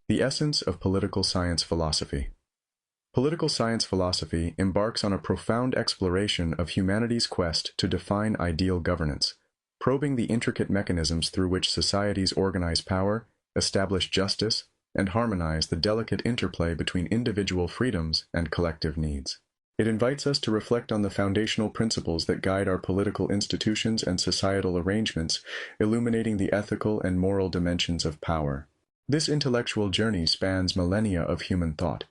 The essence of political science philosophy. Political science philosophy embarks on a profound exploration of humanity's quest to define ideal governance, probing the intricate mechanisms through which societies organize power, establish justice, and harmonize the delicate interplay between individual freedoms and collective needs. It invites us to reflect on the foundational principles that guide our political institutions and societal arrangements, illuminating the ethical and moral dimensions of power. This intellectual journey spans millennia of human thought,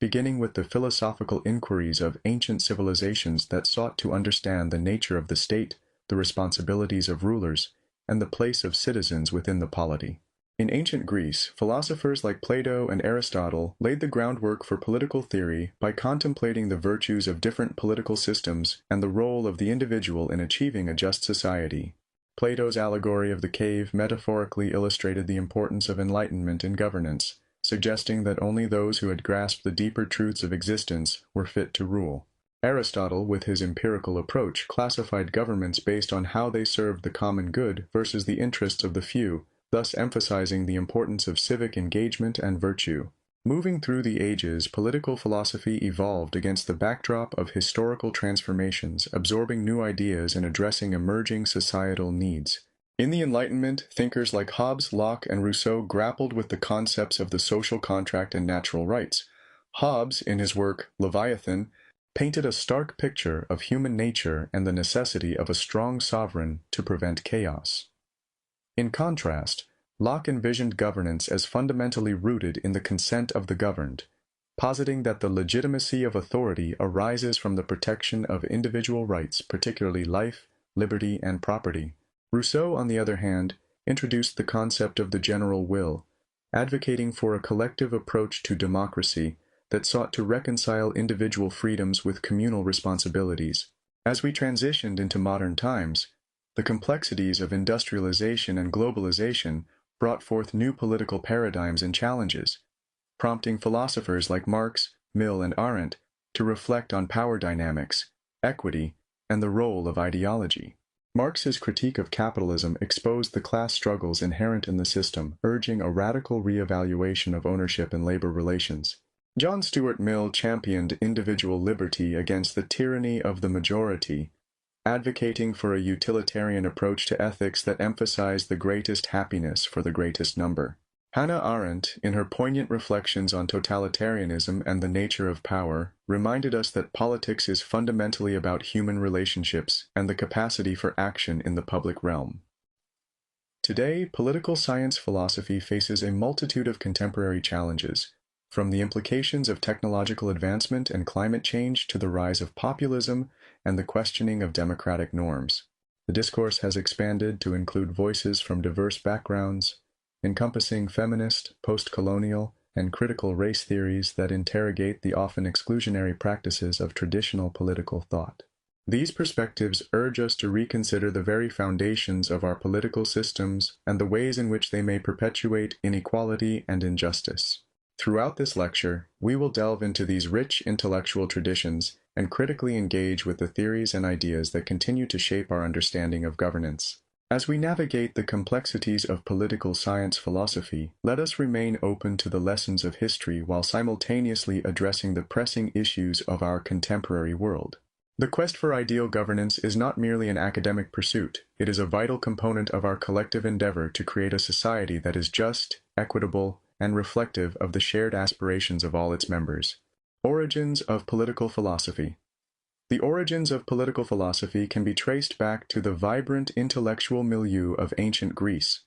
beginning with the philosophical inquiries of ancient civilizations that sought to understand the nature of the state, the responsibilities of rulers, and the place of citizens within the polity. In ancient Greece, philosophers like Plato and Aristotle laid the groundwork for political theory by contemplating the virtues of different political systems and the role of the individual in achieving a just society. Plato's allegory of the cave metaphorically illustrated the importance of enlightenment in governance, suggesting that only those who had grasped the deeper truths of existence were fit to rule. Aristotle, with his empirical approach, classified governments based on how they served the common good versus the interests of the few, thus emphasizing the importance of civic engagement and virtue. Moving through the ages, political philosophy evolved against the backdrop of historical transformations, absorbing new ideas and addressing emerging societal needs. In the Enlightenment, thinkers like Hobbes, Locke, and Rousseau grappled with the concepts of the social contract and natural rights. Hobbes, in his work Leviathan, painted a stark picture of human nature and the necessity of a strong sovereign to prevent chaos. In contrast, Locke envisioned governance as fundamentally rooted in the consent of the governed, positing that the legitimacy of authority arises from the protection of individual rights, particularly life, liberty, and property. Rousseau, on the other hand, introduced the concept of the general will, advocating for a collective approach to democracy that sought to reconcile individual freedoms with communal responsibilities. As we transitioned into modern times, the complexities of industrialization and globalization brought forth new political paradigms and challenges, prompting philosophers like Marx, Mill, and Arendt to reflect on power dynamics, equity, and the role of ideology. Marx's critique of capitalism exposed the class struggles inherent in the system, urging a radical reevaluation of ownership and labor relations. John Stuart Mill championed individual liberty against the tyranny of the majority, advocating for a utilitarian approach to ethics that emphasized the greatest happiness for the greatest number. Hannah Arendt, in her poignant reflections on totalitarianism and the nature of power, reminded us that politics is fundamentally about human relationships and the capacity for action in the public realm. Today, political science philosophy faces a multitude of contemporary challenges, from the implications of technological advancement and climate change to the rise of populism and the questioning of democratic norms. The discourse has expanded to include voices from diverse backgrounds, encompassing feminist, post-colonial, and critical race theories that interrogate the often exclusionary practices of traditional political thought. These perspectives urge us to reconsider the very foundations of our political systems and the ways in which they may perpetuate inequality and injustice. Throughout this lecture, we will delve into these rich intellectual traditions and critically engage with the theories and ideas that continue to shape our understanding of governance. As we navigate the complexities of political science philosophy, let us remain open to the lessons of history while simultaneously addressing the pressing issues of our contemporary world. The quest for ideal governance is not merely an academic pursuit, it is a vital component of our collective endeavor to create a society that is just, equitable, and reflective of the shared aspirations of all its members. Origins of political philosophy. The origins of political philosophy can be traced back to the vibrant intellectual milieu of ancient Greece,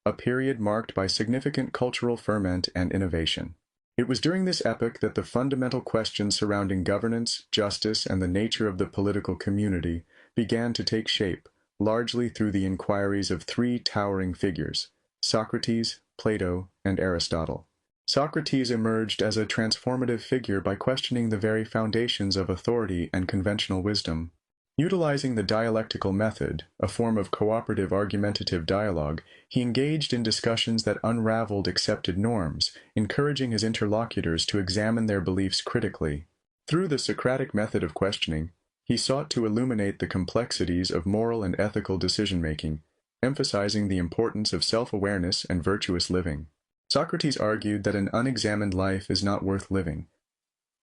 a period marked by significant cultural ferment and innovation. It was during this epoch that the fundamental questions surrounding governance, justice, and the nature of the political community began to take shape, largely through the inquiries of three towering figures: Socrates, Plato, and Aristotle. Socrates emerged as a transformative figure by questioning the very foundations of authority and conventional wisdom. Utilizing the dialectical method, a form of cooperative argumentative dialogue, he engaged in discussions that unraveled accepted norms, encouraging his interlocutors to examine their beliefs critically. Through the Socratic method of questioning, he sought to illuminate the complexities of moral and ethical decision-making, emphasizing the importance of self-awareness and virtuous living. Socrates argued that an unexamined life is not worth living,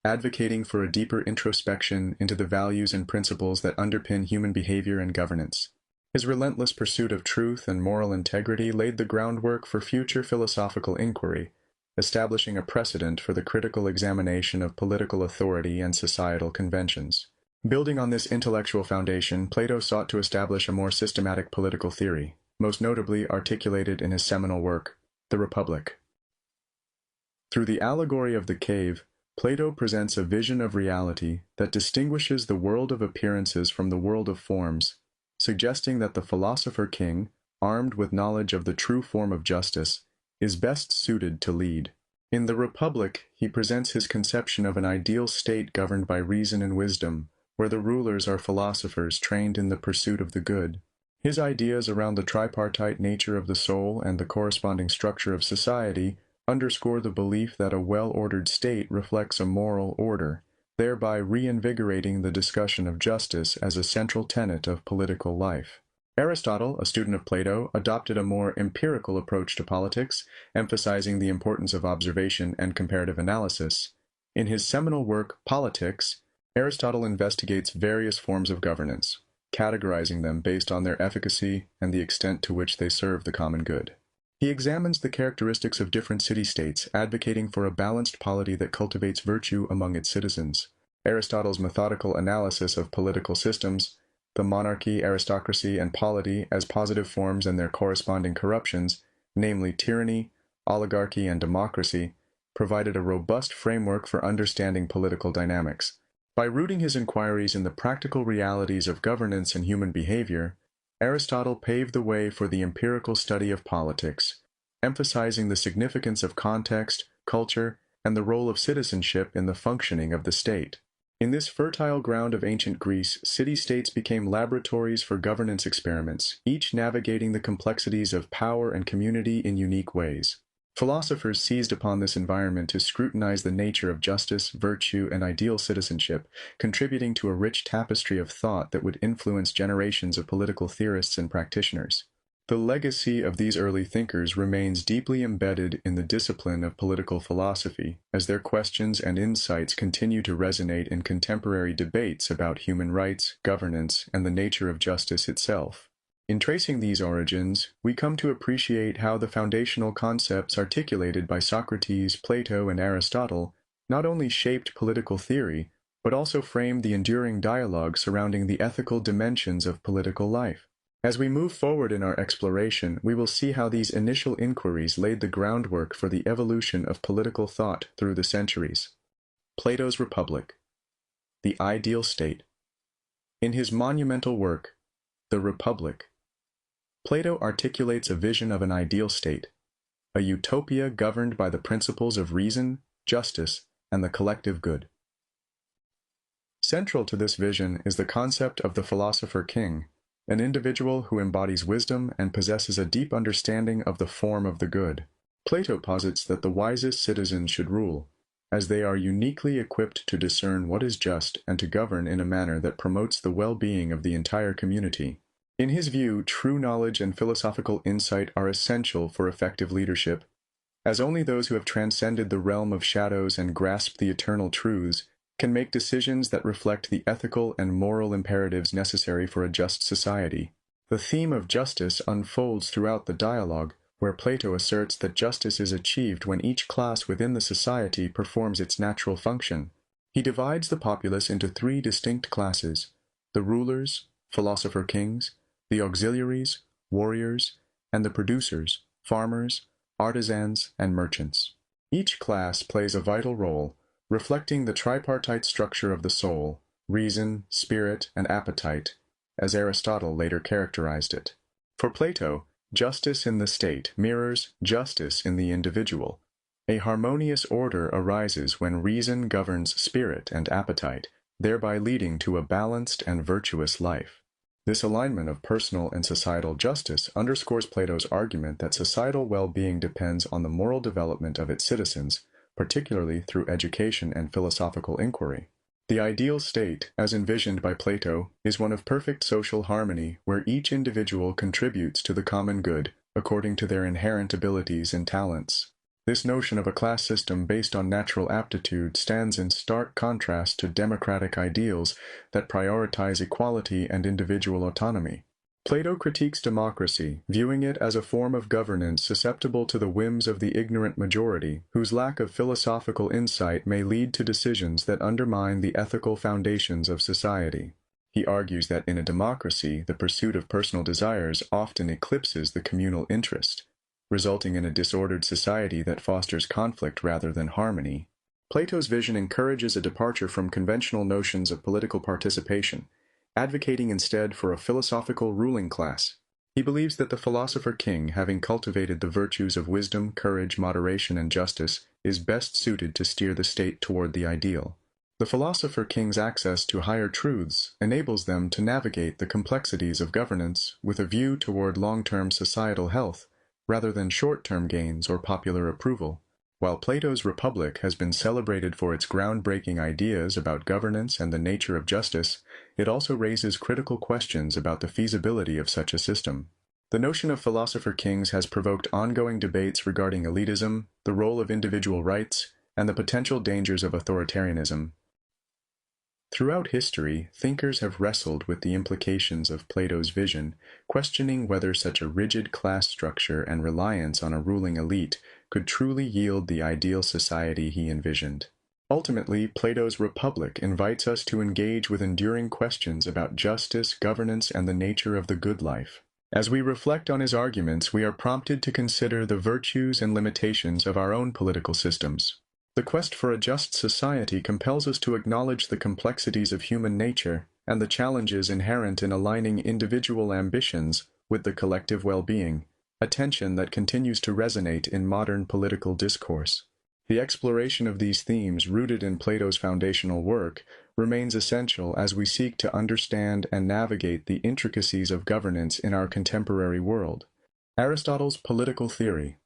advocating for a deeper introspection into the values and principles that underpin human behavior and governance. His relentless pursuit of truth and moral integrity laid the groundwork for future philosophical inquiry, establishing a precedent for the critical examination of political authority and societal conventions. Building on this intellectual foundation, Plato sought to establish a more systematic political theory, most notably articulated in his seminal work, The Republic. Through the allegory of the cave, Plato presents a vision of reality that distinguishes the world of appearances from the world of forms, suggesting that the philosopher-king, armed with knowledge of the true form of justice, is best suited to lead. In The Republic, he presents his conception of an ideal state governed by reason and wisdom, where the rulers are philosophers trained in the pursuit of the good. His ideas around the tripartite nature of the soul and the corresponding structure of society underscore the belief that a well-ordered state reflects a moral order, thereby reinvigorating the discussion of justice as a central tenet of political life. Aristotle, a student of Plato, adopted a more empirical approach to politics, emphasizing the importance of observation and comparative analysis. In his seminal work, Politics, Aristotle investigates various forms of governance, categorizing them based on their efficacy and the extent to which they serve the common good. He examines the characteristics of different city-states, advocating for a balanced polity that cultivates virtue among its citizens. Aristotle's methodical analysis of political systems, the monarchy, aristocracy, and polity as positive forms and their corresponding corruptions, namely tyranny, oligarchy, and democracy, provided a robust framework for understanding political dynamics. By rooting his inquiries in the practical realities of governance and human behavior, Aristotle paved the way for the empirical study of politics, emphasizing the significance of context, culture, and the role of citizenship in the functioning of the state. In this fertile ground of ancient Greece, city-states became laboratories for governance experiments, each navigating the complexities of power and community in unique ways. Philosophers seized upon this environment to scrutinize the nature of justice, virtue, and ideal citizenship, contributing to a rich tapestry of thought that would influence generations of political theorists and practitioners. The legacy of these early thinkers remains deeply embedded in the discipline of political philosophy, as their questions and insights continue to resonate in contemporary debates about human rights, governance, and the nature of justice itself. In tracing these origins, we come to appreciate how the foundational concepts articulated by Socrates, Plato, and Aristotle not only shaped political theory, but also framed the enduring dialogue surrounding the ethical dimensions of political life. As we move forward in our exploration, we will see how these initial inquiries laid the groundwork for the evolution of political thought through the centuries. Plato's Republic, the ideal state. In his monumental work, The Republic, Plato articulates a vision of an ideal state, a utopia governed by the principles of reason, justice, and the collective good. Central to this vision is the concept of the philosopher-king, an individual who embodies wisdom and possesses a deep understanding of the form of the good. Plato posits that the wisest citizens should rule, as they are uniquely equipped to discern what is just and to govern in a manner that promotes the well-being of the entire community. In his view, true knowledge and philosophical insight are essential for effective leadership, as only those who have transcended the realm of shadows and grasped the eternal truths can make decisions that reflect the ethical and moral imperatives necessary for a just society. The theme of justice unfolds throughout the dialogue, where Plato asserts that justice is achieved when each class within the society performs its natural function. He divides the populace into three distinct classes: the rulers, philosopher-kings, the auxiliaries, warriors, and the producers, farmers, artisans, and merchants. Each class plays a vital role, reflecting the tripartite structure of the soul, reason, spirit, and appetite, as Aristotle later characterized it. For Plato, justice in the state mirrors justice in the individual. A harmonious order arises when reason governs spirit and appetite, thereby leading to a balanced and virtuous life. This alignment of personal and societal justice underscores Plato's argument that societal well-being depends on the moral development of its citizens, particularly through education and philosophical inquiry. The ideal state, as envisioned by Plato, is one of perfect social harmony where each individual contributes to the common good according to their inherent abilities and talents. This notion of a class system based on natural aptitude stands in stark contrast to democratic ideals that prioritize equality and individual autonomy. Plato critiques democracy, viewing it as a form of governance susceptible to the whims of the ignorant majority, whose lack of philosophical insight may lead to decisions that undermine the ethical foundations of society. He argues that in a democracy, the pursuit of personal desires often eclipses the communal interest, resulting in a disordered society that fosters conflict rather than harmony. Plato's vision encourages a departure from conventional notions of political participation, advocating instead for a philosophical ruling class. He believes that the philosopher-king, having cultivated the virtues of wisdom, courage, moderation, and justice, is best suited to steer the state toward the ideal. The philosopher-king's access to higher truths enables them to navigate the complexities of governance with a view toward long-term societal health, rather than short-term gains or popular approval. While Plato's Republic has been celebrated for its groundbreaking ideas about governance and the nature of justice, it also raises critical questions about the feasibility of such a system. The notion of philosopher-kings has provoked ongoing debates regarding elitism, the role of individual rights, and the potential dangers of authoritarianism. Throughout history, thinkers have wrestled with the implications of Plato's vision, questioning whether such a rigid class structure and reliance on a ruling elite could truly yield the ideal society he envisioned. Ultimately, Plato's Republic invites us to engage with enduring questions about justice, governance, and the nature of the good life. As we reflect on his arguments, we are prompted to consider the virtues and limitations of our own political systems. The quest for a just society compels us to acknowledge the complexities of human nature and the challenges inherent in aligning individual ambitions with the collective well-being, a tension that continues to resonate in modern political discourse. The exploration of these themes, rooted in Plato's foundational work, remains essential as we seek to understand and navigate the intricacies of governance in our contemporary world. Aristotle's political theory.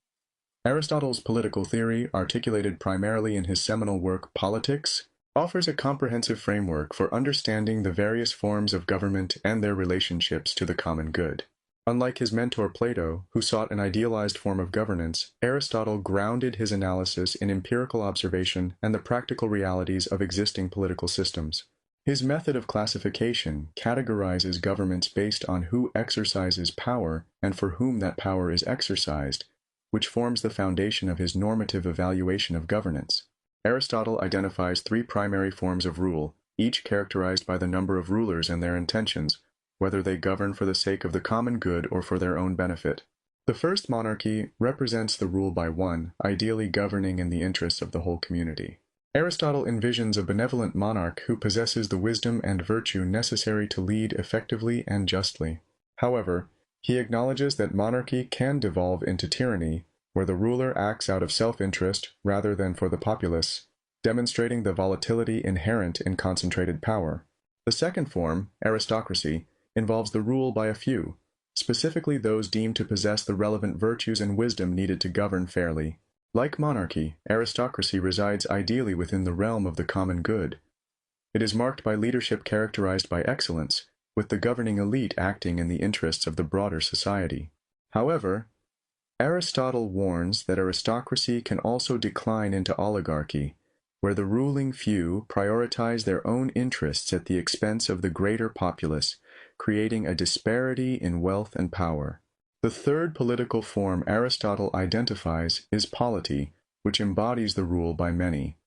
Aristotle's political theory, articulated primarily in his seminal work Politics, offers a comprehensive framework for understanding the various forms of government and their relationships to the common good. Unlike his mentor Plato, who sought an idealized form of governance, Aristotle grounded his analysis in empirical observation and the practical realities of existing political systems. His method of classification categorizes governments based on who exercises power and for whom that power is exercised, which forms the foundation of his normative evaluation of governance. Aristotle identifies three primary forms of rule, each characterized by the number of rulers and their intentions, whether they govern for the sake of the common good or for their own benefit. The first monarchy represents the rule by one, ideally governing in the interests of the whole community. Aristotle envisions a benevolent monarch who possesses the wisdom and virtue necessary to lead effectively and justly. However, he acknowledges that monarchy can devolve into tyranny, where the ruler acts out of self-interest rather than for the populace, demonstrating the volatility inherent in concentrated power. The second form, aristocracy, involves the rule by a few, specifically those deemed to possess the relevant virtues and wisdom needed to govern fairly. Like monarchy, aristocracy resides ideally within the realm of the common good. It is marked by leadership characterized by excellence, with the governing elite acting in the interests of the broader society. However, Aristotle warns that aristocracy can also decline into oligarchy, where the ruling few prioritize their own interests at the expense of the greater populace, creating a disparity in wealth and power. The third political form Aristotle identifies is polity, which embodies the rule by many.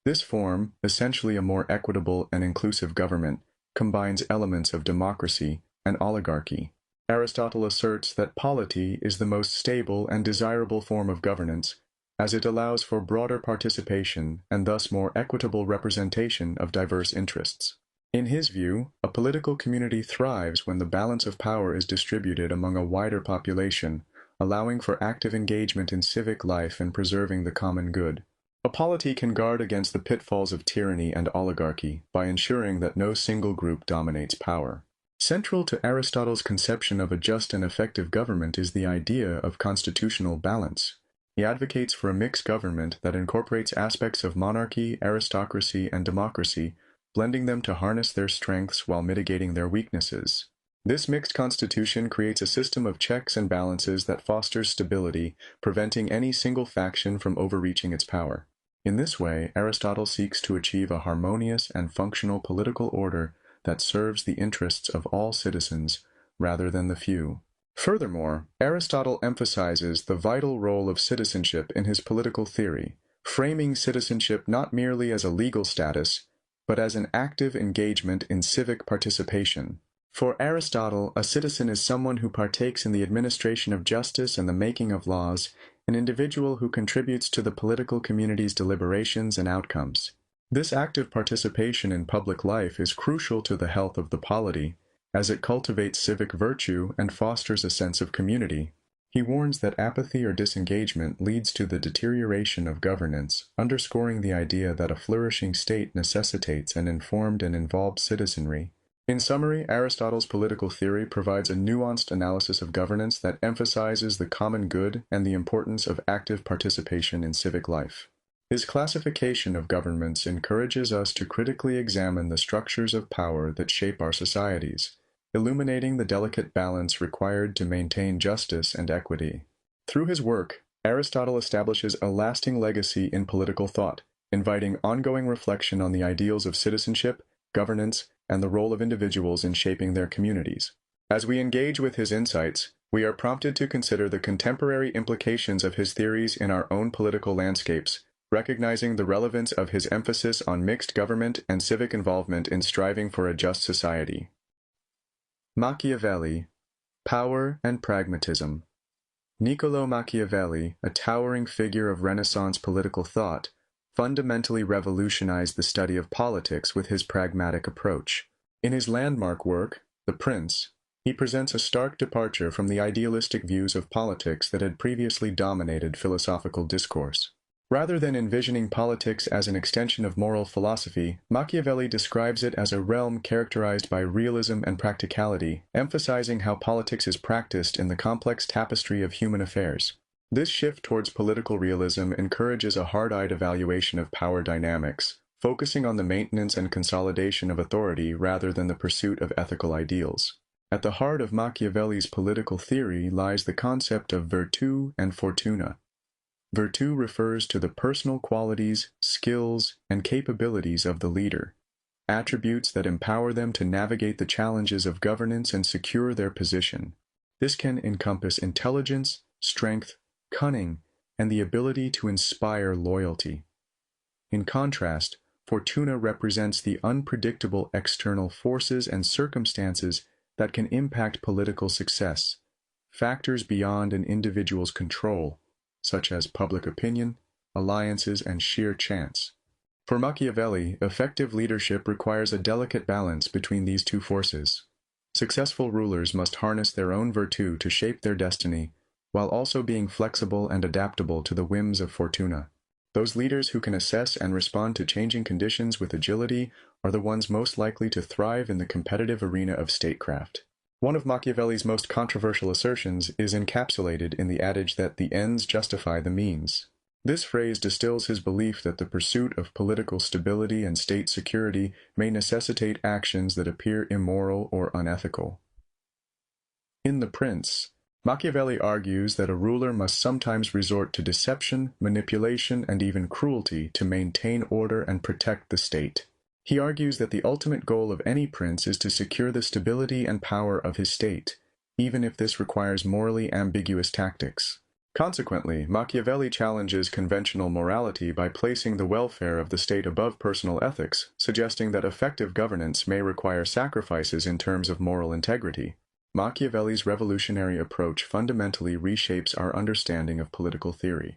This form, essentially a more equitable and inclusive government, combines elements of democracy and oligarchy. Aristotle asserts that polity is the most stable and desirable form of governance, as it allows for broader participation and thus more equitable representation of diverse interests. In his view, a political community thrives when the balance of power is distributed among a wider population, allowing for active engagement in civic life and preserving the common good. A polity can guard against the pitfalls of tyranny and oligarchy by ensuring that no single group dominates power. Central to Aristotle's conception of a just and effective government is the idea of constitutional balance. He advocates for a mixed government that incorporates aspects of monarchy, aristocracy, and democracy, blending them to harness their strengths while mitigating their weaknesses. This mixed constitution creates a system of checks and balances that fosters stability, preventing any single faction from overreaching its power. In this way, Aristotle seeks to achieve a harmonious and functional political order that serves the interests of all citizens rather than the few. Furthermore, Aristotle emphasizes the vital role of citizenship in his political theory, framing citizenship not merely as a legal status, but as an active engagement in civic participation. For Aristotle, a citizen is someone who partakes in the administration of justice and the making of laws, an individual who contributes to the political community's deliberations and outcomes. This active participation in public life is crucial to the health of the polity, as it cultivates civic virtue and fosters a sense of community. He warns that apathy or disengagement leads to the deterioration of governance, underscoring the idea that a flourishing state necessitates an informed and involved citizenry. In summary, Aristotle's political theory provides a nuanced analysis of governance that emphasizes the common good and the importance of active participation in civic life. His classification of governments encourages us to critically examine the structures of power that shape our societies, illuminating the delicate balance required to maintain justice and equity. Through his work, Aristotle establishes a lasting legacy in political thought, inviting ongoing reflection on the ideals of citizenship, governance, and the role of individuals in shaping their communities. As we engage with his insights, we are prompted to consider the contemporary implications of his theories in our own political landscapes, recognizing the relevance of his emphasis on mixed government and civic involvement in striving for a just society. Machiavelli, Power and Pragmatism. Niccolò Machiavelli, a towering figure of Renaissance political thought, fundamentally revolutionized the study of politics with his pragmatic approach. In his landmark work, The Prince, he presents a stark departure from the idealistic views of politics that had previously dominated philosophical discourse. Rather than envisioning politics as an extension of moral philosophy, Machiavelli describes it as a realm characterized by realism and practicality, emphasizing how politics is practiced in the complex tapestry of human affairs. This shift towards political realism encourages a hard-eyed evaluation of power dynamics, focusing on the maintenance and consolidation of authority rather than the pursuit of ethical ideals. At the heart of Machiavelli's political theory lies the concept of virtù and fortuna. Virtù refers to the personal qualities, skills, and capabilities of the leader, attributes that empower them to navigate the challenges of governance and secure their position. This can encompass intelligence, strength, cunning, and the ability to inspire loyalty. In contrast, fortuna represents the unpredictable external forces and circumstances that can impact political success, factors beyond an individual's control, such as public opinion, alliances, and sheer chance. For Machiavelli, effective leadership requires a delicate balance between these two forces. Successful rulers must harness their own virtù to shape their destiny, while also being flexible and adaptable to the whims of fortuna. Those leaders who can assess and respond to changing conditions with agility are the ones most likely to thrive in the competitive arena of statecraft. One of Machiavelli's most controversial assertions is encapsulated in the adage that the ends justify the means. This phrase distills his belief that the pursuit of political stability and state security may necessitate actions that appear immoral or unethical. In The Prince, Machiavelli argues that a ruler must sometimes resort to deception, manipulation, and even cruelty to maintain order and protect the state. He argues that the ultimate goal of any prince is to secure the stability and power of his state, even if this requires morally ambiguous tactics. Consequently, Machiavelli challenges conventional morality by placing the welfare of the state above personal ethics, suggesting that effective governance may require sacrifices in terms of moral integrity. Machiavelli's revolutionary approach fundamentally reshapes our understanding of political theory.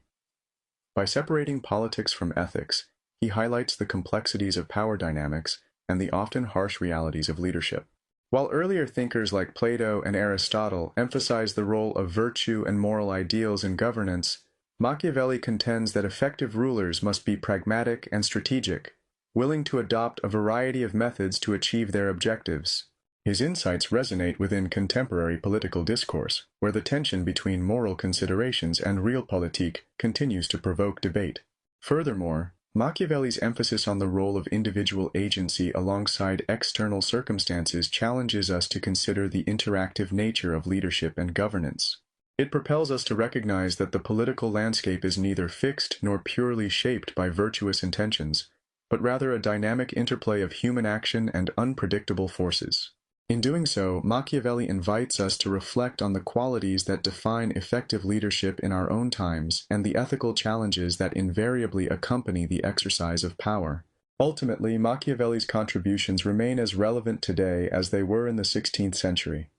By separating politics from ethics, he highlights the complexities of power dynamics and the often harsh realities of leadership. While earlier thinkers like Plato and Aristotle emphasized the role of virtue and moral ideals in governance, Machiavelli contends that effective rulers must be pragmatic and strategic, willing to adopt a variety of methods to achieve their objectives. His insights resonate within contemporary political discourse, where the tension between moral considerations and realpolitik continues to provoke debate. Furthermore, Machiavelli's emphasis on the role of individual agency alongside external circumstances challenges us to consider the interactive nature of leadership and governance. It propels us to recognize that the political landscape is neither fixed nor purely shaped by virtuous intentions, but rather a dynamic interplay of human action and unpredictable forces. In doing so, Machiavelli invites us to reflect on the qualities that define effective leadership in our own times and the ethical challenges that invariably accompany the exercise of power. Ultimately, Machiavelli's contributions remain as relevant today as they were in the 16th century.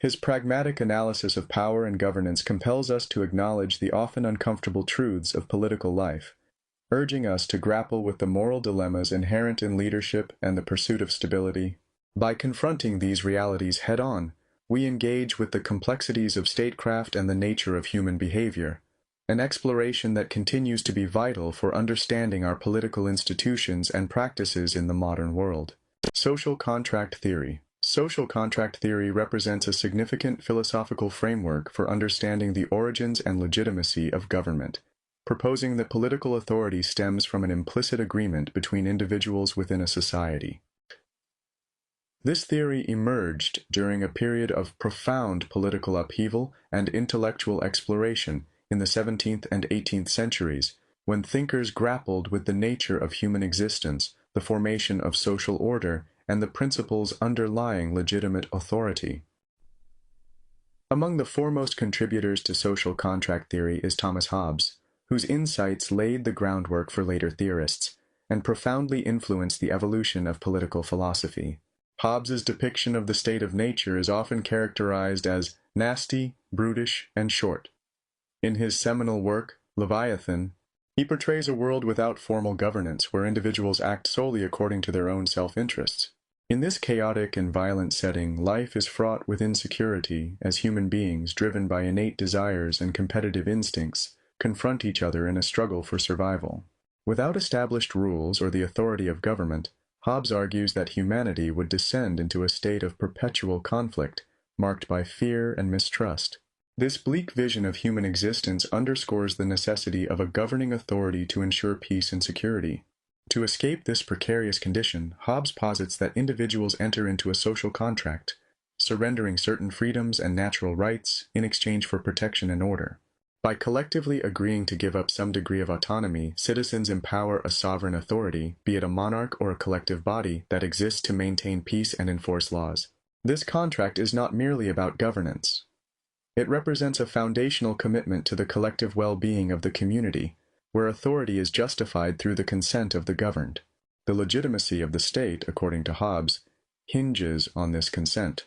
His pragmatic analysis of power and governance compels us to acknowledge the often uncomfortable truths of political life, urging us to grapple with the moral dilemmas inherent in leadership and the pursuit of stability. By confronting these realities head-on, we engage with the complexities of statecraft and the nature of human behavior, an exploration that continues to be vital for understanding our political institutions and practices in the modern world. Social contract theory. Social contract theory represents a significant philosophical framework for understanding the origins and legitimacy of government, proposing that political authority stems from an implicit agreement between individuals within a society. This theory emerged during a period of profound political upheaval and intellectual exploration in the 17th and 18th centuries, when thinkers grappled with the nature of human existence, the formation of social order, and the principles underlying legitimate authority. Among the foremost contributors to social contract theory is Thomas Hobbes, whose insights laid the groundwork for later theorists, and profoundly influenced the evolution of political philosophy. Hobbes's depiction of the state of nature is often characterized as nasty, brutish, and short. In his seminal work, Leviathan, he portrays a world without formal governance where individuals act solely according to their own self-interests. In this chaotic and violent setting, life is fraught with insecurity as human beings, driven by innate desires and competitive instincts, confront each other in a struggle for survival. Without established rules or the authority of government, Hobbes argues that humanity would descend into a state of perpetual conflict, marked by fear and mistrust. This bleak vision of human existence underscores the necessity of a governing authority to ensure peace and security. To escape this precarious condition, Hobbes posits that individuals enter into a social contract, surrendering certain freedoms and natural rights in exchange for protection and order. By collectively agreeing to give up some degree of autonomy, citizens empower a sovereign authority, be it a monarch or a collective body, that exists to maintain peace and enforce laws. This contract is not merely about governance. It represents a foundational commitment to the collective well-being of the community, where authority is justified through the consent of the governed. The legitimacy of the state, according to Hobbes, hinges on this consent.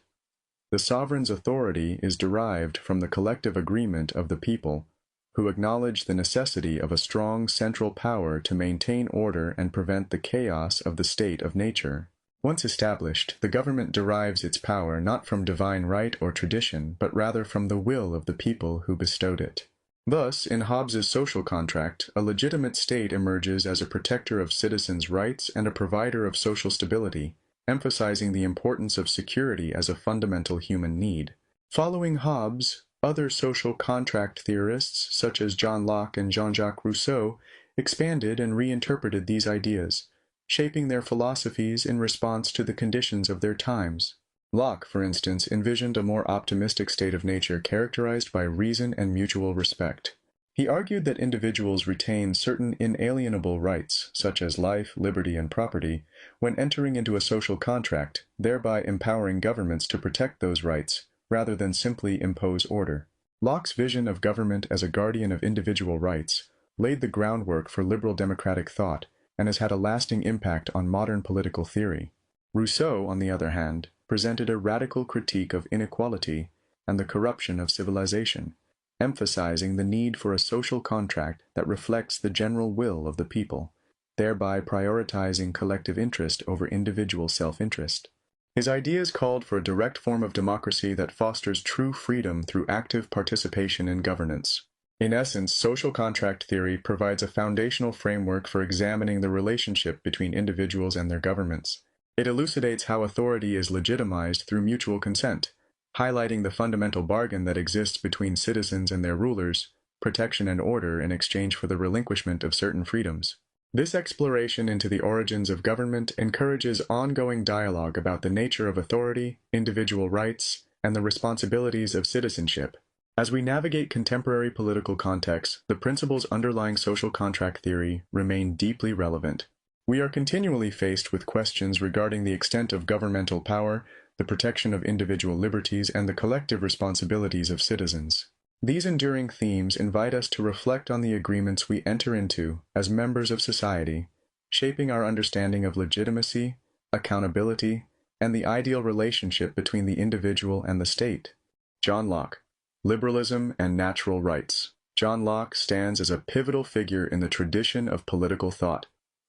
The sovereign's authority is derived from the collective agreement of the people, who acknowledge the necessity of a strong central power to maintain order and prevent the chaos of the state of nature. Once established, the government derives its power not from divine right or tradition, but rather from the will of the people who bestowed it. Thus, in Hobbes's social contract, a legitimate state emerges as a protector of citizens' rights and a provider of social stability, emphasizing the importance of security as a fundamental human need. Following Hobbes, other social contract theorists, such as John Locke and Jean-Jacques Rousseau, expanded and reinterpreted these ideas, shaping their philosophies in response to the conditions of their times. Locke, for instance, envisioned a more optimistic state of nature characterized by reason and mutual respect. He argued that individuals retain certain inalienable rights, such as life, liberty, and property, when entering into a social contract, thereby empowering governments to protect those rights, rather than simply impose order. Locke's vision of government as a guardian of individual rights laid the groundwork for liberal democratic thought and has had a lasting impact on modern political theory. Rousseau, on the other hand, presented a radical critique of inequality and the corruption of civilization, emphasizing the need for a social contract that reflects the general will of the people, thereby prioritizing collective interest over individual self-interest. His ideas called for a direct form of democracy that fosters true freedom through active participation in governance. In essence, social contract theory provides a foundational framework for examining the relationship between individuals and their governments. It elucidates how authority is legitimized through mutual consent, highlighting the fundamental bargain that exists between citizens and their rulers, protection and order in exchange for the relinquishment of certain freedoms. This exploration into the origins of government encourages ongoing dialogue about the nature of authority, individual rights, and the responsibilities of citizenship. As we navigate contemporary political contexts, the principles underlying social contract theory remain deeply relevant. We are continually faced with questions regarding the extent of governmental power, the protection of individual liberties, and the collective responsibilities of citizens. These enduring themes invite us to reflect on the agreements we enter into as members of society, shaping our understanding of legitimacy, accountability, and the ideal relationship between the individual and the state. John Locke, Liberalism and Natural Rights. John Locke stands as a pivotal figure in the tradition of political thought,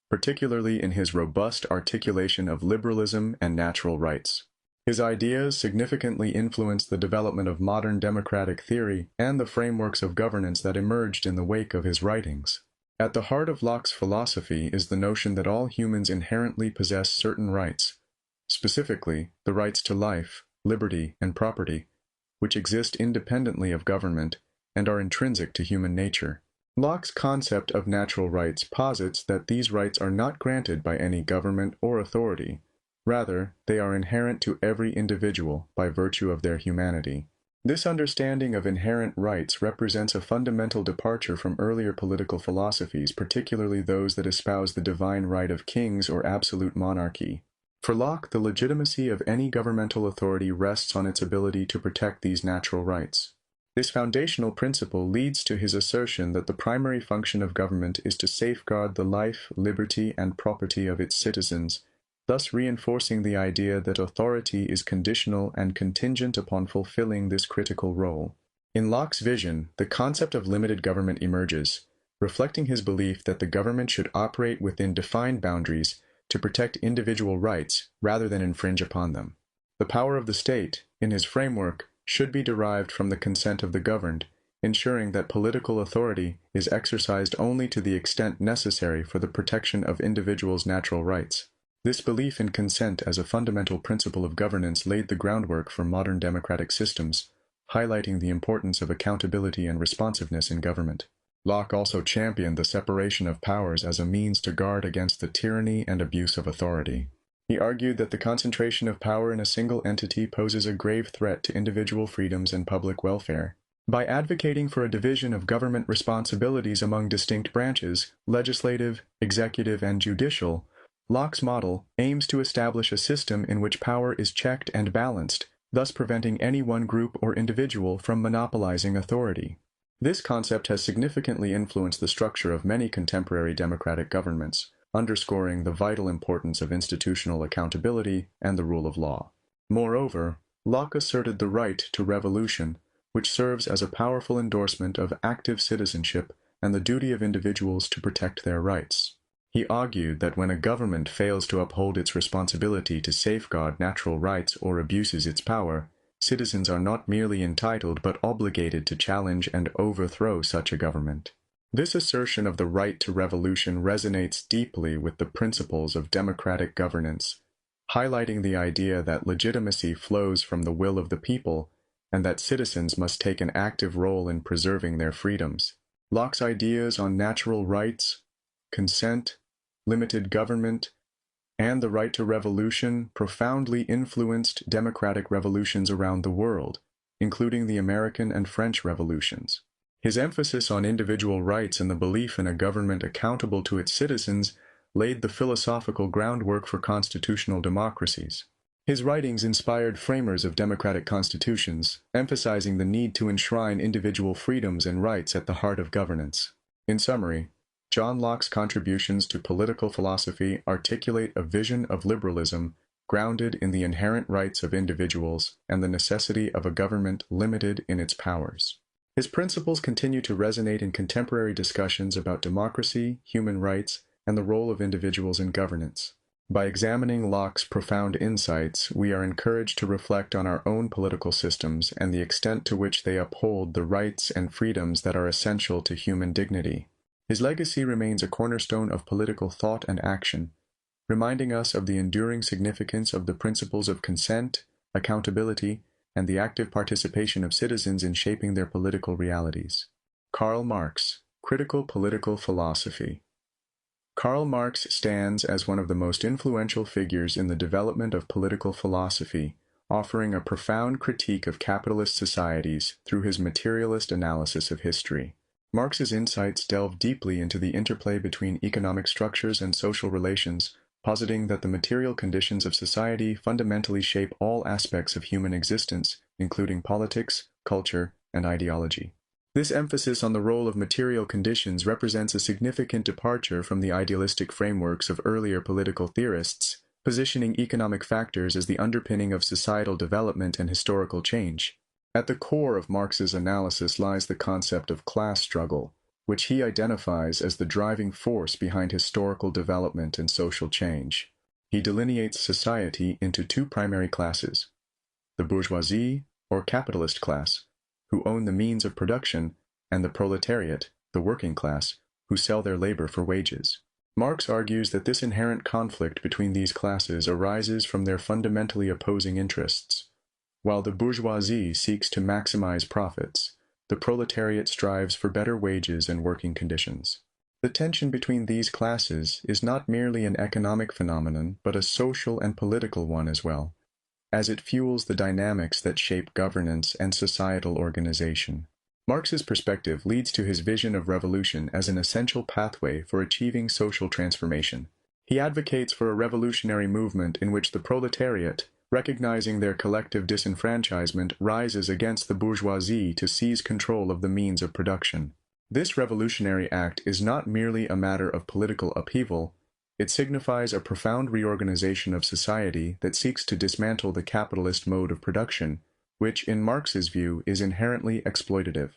particularly in his robust articulation of liberalism and natural rights. His ideas significantly influenced the development of modern democratic theory and the frameworks of governance that emerged in the wake of his writings. At the heart of Locke's philosophy is the notion that all humans inherently possess certain rights, specifically the rights to life, liberty, and property, which exist independently of government and are intrinsic to human nature. Locke's concept of natural rights posits that these rights are not granted by any government or authority. Rather, they are inherent to every individual by virtue of their humanity. This understanding of inherent rights represents a fundamental departure from earlier political philosophies, particularly those that espouse the divine right of kings or absolute monarchy. For Locke, the legitimacy of any governmental authority rests on its ability to protect these natural rights. This foundational principle leads to his assertion that the primary function of government is to safeguard the life, liberty, and property of its citizens, thus reinforcing the idea that authority is conditional and contingent upon fulfilling this critical role. In Locke's vision, the concept of limited government emerges, reflecting his belief that the government should operate within defined boundaries to protect individual rights rather than infringe upon them. The power of the state, in his framework, should be derived from the consent of the governed, ensuring that political authority is exercised only to the extent necessary for the protection of individuals' natural rights. This belief in consent as a fundamental principle of governance laid the groundwork for modern democratic systems, highlighting the importance of accountability and responsiveness in government. Locke also championed the separation of powers as a means to guard against the tyranny and abuse of authority. He argued that the concentration of power in a single entity poses a grave threat to individual freedoms and public welfare. By advocating for a division of government responsibilities among distinct branches, legislative, executive, and judicial, Locke's model aims to establish a system in which power is checked and balanced, thus preventing any one group or individual from monopolizing authority. This concept has significantly influenced the structure of many contemporary democratic governments, underscoring the vital importance of institutional accountability and the rule of law. Moreover, Locke asserted the right to revolution, which serves as a powerful endorsement of active citizenship and the duty of individuals to protect their rights. He argued that when a government fails to uphold its responsibility to safeguard natural rights or abuses its power, citizens are not merely entitled but obligated to challenge and overthrow such a government. This assertion of the right to revolution resonates deeply with the principles of democratic governance, highlighting the idea that legitimacy flows from the will of the people and that citizens must take an active role in preserving their freedoms. Locke's ideas on natural rights, consent, limited government, and the right to revolution profoundly influenced democratic revolutions around the world, including the American and French revolutions. His emphasis on individual rights and the belief in a government accountable to its citizens laid the philosophical groundwork for constitutional democracies. His writings inspired framers of democratic constitutions, emphasizing the need to enshrine individual freedoms and rights at the heart of governance. In summary, John Locke's contributions to political philosophy articulate a vision of liberalism grounded in the inherent rights of individuals and the necessity of a government limited in its powers. His principles continue to resonate in contemporary discussions about democracy, human rights, and the role of individuals in governance. By examining Locke's profound insights, we are encouraged to reflect on our own political systems and the extent to which they uphold the rights and freedoms that are essential to human dignity. His legacy remains a cornerstone of political thought and action, reminding us of the enduring significance of the principles of consent, accountability, and the active participation of citizens in shaping their political realities. Karl Marx, Critical Political Philosophy. Karl Marx stands as one of the most influential figures in the development of political philosophy, offering a profound critique of capitalist societies through his materialist analysis of history. Marx's insights delve deeply into the interplay between economic structures and social relations, positing that the material conditions of society fundamentally shape all aspects of human existence, including politics, culture, and ideology. This emphasis on the role of material conditions represents a significant departure from the idealistic frameworks of earlier political theorists, positioning economic factors as the underpinning of societal development and historical change. At the core of Marx's analysis lies the concept of class struggle, which he identifies as the driving force behind historical development and social change. He delineates society into two primary classes: the bourgeoisie, or capitalist class, who own the means of production, and the proletariat, the working class, who sell their labor for wages. Marx argues that this inherent conflict between these classes arises from their fundamentally opposing interests. While the bourgeoisie seeks to maximize profits, the proletariat strives for better wages and working conditions. The tension between these classes is not merely an economic phenomenon, but a social and political one as well, as it fuels the dynamics that shape governance and societal organization. Marx's perspective leads to his vision of revolution as an essential pathway for achieving social transformation. He advocates for a revolutionary movement in which the proletariat, recognizing their collective disenfranchisement, rises against the bourgeoisie to seize control of the means of production. This revolutionary act is not merely a matter of political upheaval, it signifies a profound reorganization of society that seeks to dismantle the capitalist mode of production, which, in Marx's view, is inherently exploitative.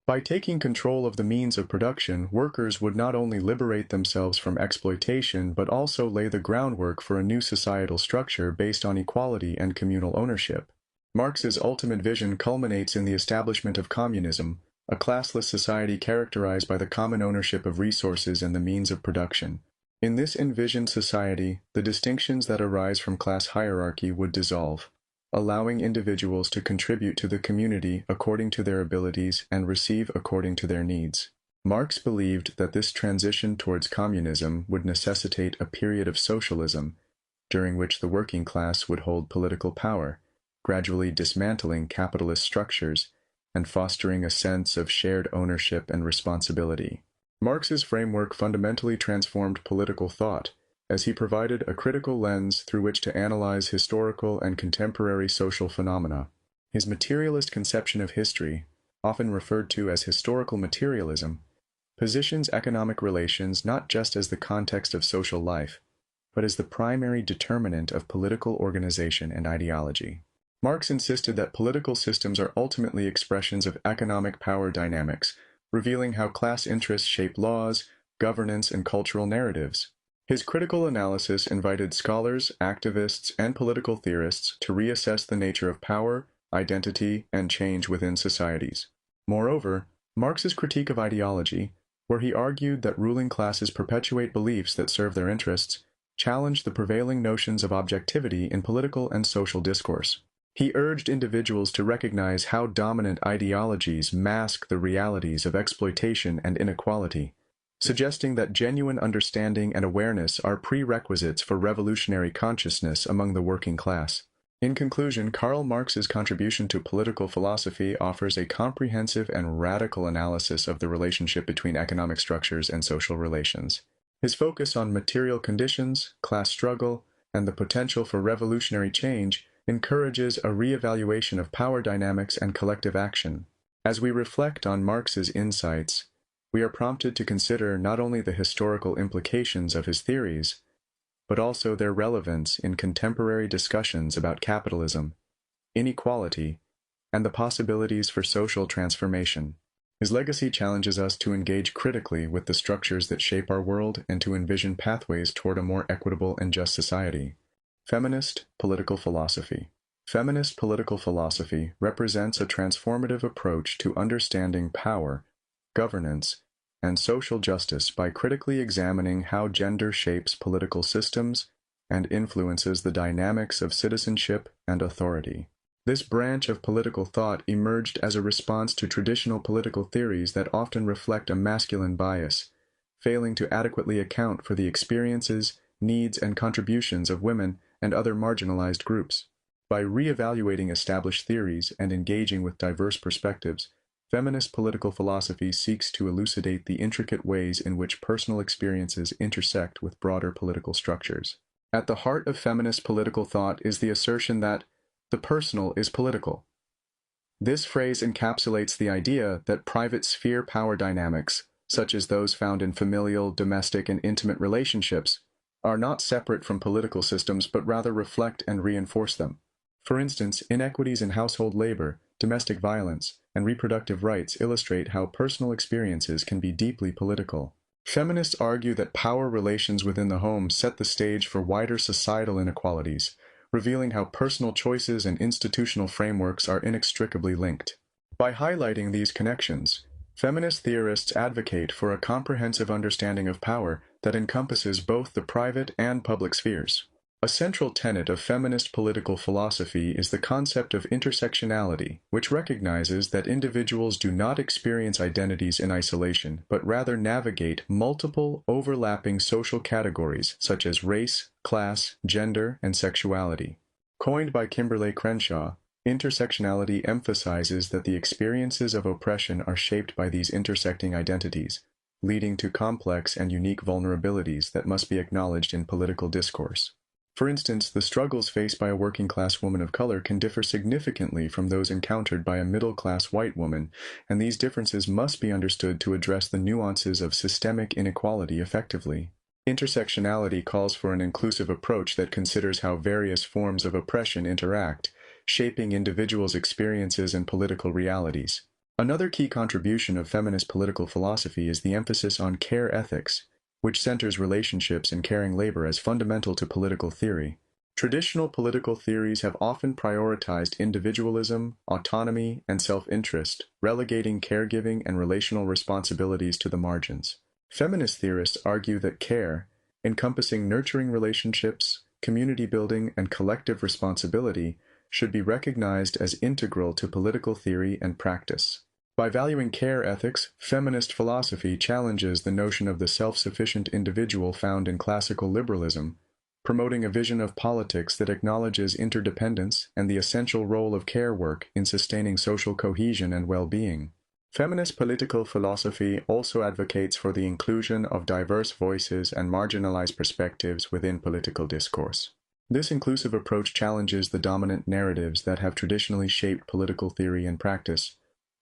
By taking control of the means of production, workers would not only liberate themselves from exploitation, but also lay the groundwork for a new societal structure based on equality and communal ownership. Marx's ultimate vision culminates in the establishment of communism, a classless society characterized by the common ownership of resources and the means of production. In this envisioned society, the distinctions that arise from class hierarchy would dissolve, allowing individuals to contribute to the community according to their abilities and receive according to their needs. Marx believed that this transition towards communism would necessitate a period of socialism, during which the working class would hold political power, gradually dismantling capitalist structures and fostering a sense of shared ownership and responsibility. Marx's framework fundamentally transformed political thought, as he provided a critical lens through which to analyze historical and contemporary social phenomena. His materialist conception of history, often referred to as historical materialism, positions economic relations not just as the context of social life, but as the primary determinant of political organization and ideology. Marx insisted that political systems are ultimately expressions of economic power dynamics, revealing how class interests shape laws, governance, and cultural narratives. His critical analysis invited scholars, activists, and political theorists to reassess the nature of power, identity, and change within societies. Moreover, Marx's critique of ideology, where he argued that ruling classes perpetuate beliefs that serve their interests, challenged the prevailing notions of objectivity in political and social discourse. He urged individuals to recognize how dominant ideologies mask the realities of exploitation and inequality, suggesting that genuine understanding and awareness are prerequisites for revolutionary consciousness among the working class. In conclusion, Karl Marx's contribution to political philosophy offers a comprehensive and radical analysis of the relationship between economic structures and social relations. His focus on material conditions, class struggle, and the potential for revolutionary change encourages a re-evaluation of power dynamics and collective action. As we reflect on Marx's insights, we are prompted to consider not only the historical implications of his theories, but also their relevance in contemporary discussions about capitalism, inequality, and the possibilities for social transformation. His legacy challenges us to engage critically with the structures that shape our world and to envision pathways toward a more equitable and just society. Feminist political philosophy. Feminist political philosophy represents a transformative approach to understanding power, governance, and social justice by critically examining how gender shapes political systems and influences the dynamics of citizenship and authority. This branch of political thought emerged as a response to traditional political theories that often reflect a masculine bias, failing to adequately account for the experiences, needs, and contributions of women and other marginalized groups. By re-evaluating established theories and engaging with diverse perspectives, feminist political philosophy seeks to elucidate the intricate ways in which personal experiences intersect with broader political structures. At the heart of feminist political thought is the assertion that the personal is political. This phrase encapsulates the idea that private sphere power dynamics, such as those found in familial, domestic, and intimate relationships, are not separate from political systems but rather reflect and reinforce them. For instance, inequities in household labor, domestic violence, and reproductive rights illustrate how personal experiences can be deeply political. Feminists argue that power relations within the home set the stage for wider societal inequalities, revealing how personal choices and institutional frameworks are inextricably linked. By highlighting these connections, feminist theorists advocate for a comprehensive understanding of power that encompasses both the private and public spheres. A central tenet of feminist political philosophy is the concept of intersectionality, which recognizes that individuals do not experience identities in isolation, but rather navigate multiple, overlapping social categories such as race, class, gender, and sexuality. Coined by Kimberlé Crenshaw, intersectionality emphasizes that the experiences of oppression are shaped by these intersecting identities, leading to complex and unique vulnerabilities that must be acknowledged in political discourse. For instance, the struggles faced by a working-class woman of color can differ significantly from those encountered by a middle-class white woman, and these differences must be understood to address the nuances of systemic inequality effectively. Intersectionality calls for an inclusive approach that considers how various forms of oppression interact, shaping individuals' experiences and political realities. Another key contribution of feminist political philosophy is the emphasis on care ethics, which centers relationships and caring labor as fundamental to political theory. Traditional political theories have often prioritized individualism, autonomy, and self-interest, relegating caregiving and relational responsibilities to the margins. Feminist theorists argue that care, encompassing nurturing relationships, community building, and collective responsibility, should be recognized as integral to political theory and practice. By valuing care ethics, feminist philosophy challenges the notion of the self-sufficient individual found in classical liberalism, promoting a vision of politics that acknowledges interdependence and the essential role of care work in sustaining social cohesion and well-being. Feminist political philosophy also advocates for the inclusion of diverse voices and marginalized perspectives within political discourse. This inclusive approach challenges the dominant narratives that have traditionally shaped political theory and practice,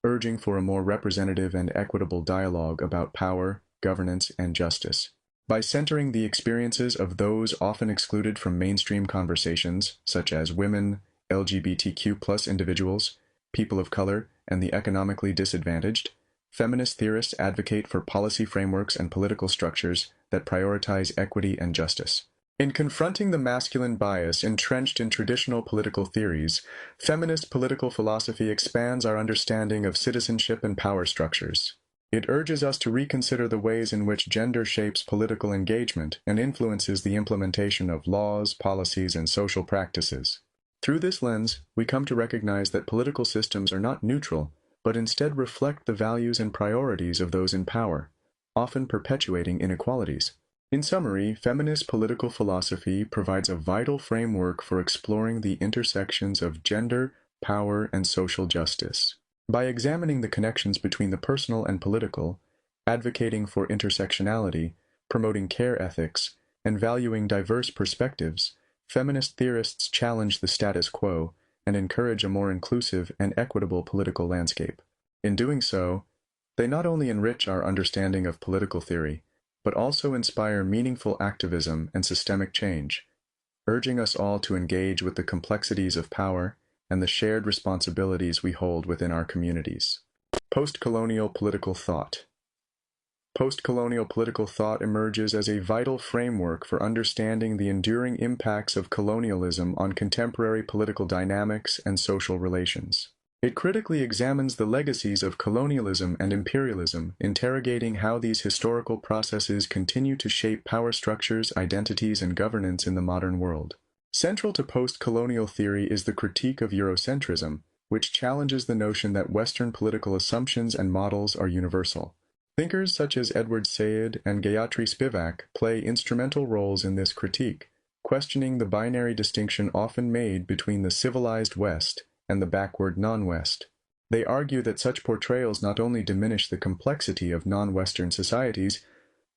urging for a more representative and equitable dialogue about power, governance, and justice. By centering the experiences of those often excluded from mainstream conversations, such as women, LGBTQ+ individuals, people of color, and the economically disadvantaged, feminist theorists advocate for policy frameworks and political structures that prioritize equity and justice. In confronting the masculine bias entrenched in traditional political theories, feminist political philosophy expands our understanding of citizenship and power structures. It urges us to reconsider the ways in which gender shapes political engagement and influences the implementation of laws, policies, and social practices. Through this lens, we come to recognize that political systems are not neutral, but instead reflect the values and priorities of those in power, often perpetuating inequalities. In summary, feminist political philosophy provides a vital framework for exploring the intersections of gender, power, and social justice. By examining the connections between the personal and political, advocating for intersectionality, promoting care ethics, and valuing diverse perspectives, feminist theorists challenge the status quo and encourage a more inclusive and equitable political landscape. In doing so, they not only enrich our understanding of political theory, but also inspire meaningful activism and systemic change, urging us all to engage with the complexities of power and the shared responsibilities we hold within our communities. Post-colonial political thought. Post-colonial political thought emerges as a vital framework for understanding the enduring impacts of colonialism on contemporary political dynamics and social relations. It critically examines the legacies of colonialism and imperialism, interrogating how these historical processes continue to shape power structures, identities, and governance in the modern world. Central to post-colonial theory is the critique of Eurocentrism, which challenges the notion that Western political assumptions and models are universal. Thinkers such as Edward Said and Gayatri Spivak play instrumental roles in this critique, questioning the binary distinction often made between the civilized West and the backward non-West. They argue that such portrayals not only diminish the complexity of non-Western societies,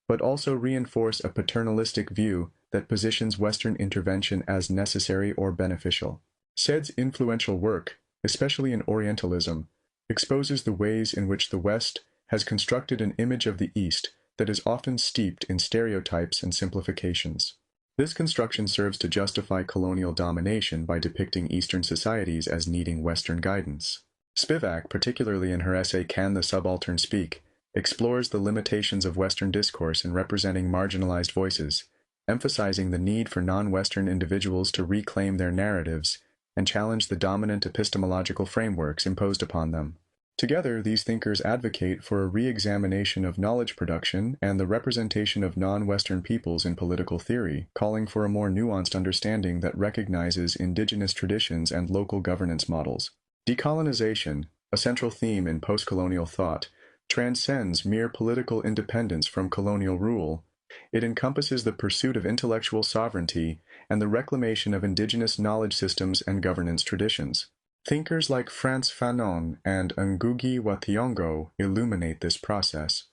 but also reinforce a paternalistic view that positions Western intervention as necessary or beneficial. Said's influential work, especially in Orientalism, exposes the ways in which the West has constructed an image of the East that is often steeped in stereotypes and simplifications. This construction serves to justify colonial domination by depicting Eastern societies as needing Western guidance. Spivak, particularly in her essay Can the Subaltern Speak, explores the limitations of Western discourse in representing marginalized voices, emphasizing the need for non-Western individuals to reclaim their narratives and challenge the dominant epistemological frameworks imposed upon them. Together, these thinkers advocate for a re-examination of knowledge production and the representation of non-Western peoples in political theory, calling for a more nuanced understanding that recognizes indigenous traditions and local governance models. Decolonization, a central theme in post-colonial thought, transcends mere political independence from colonial rule. It encompasses the pursuit of intellectual sovereignty and the reclamation of indigenous knowledge systems and governance traditions. Thinkers like Frantz Fanon and Ngugi wa Thiong'o illuminate this process.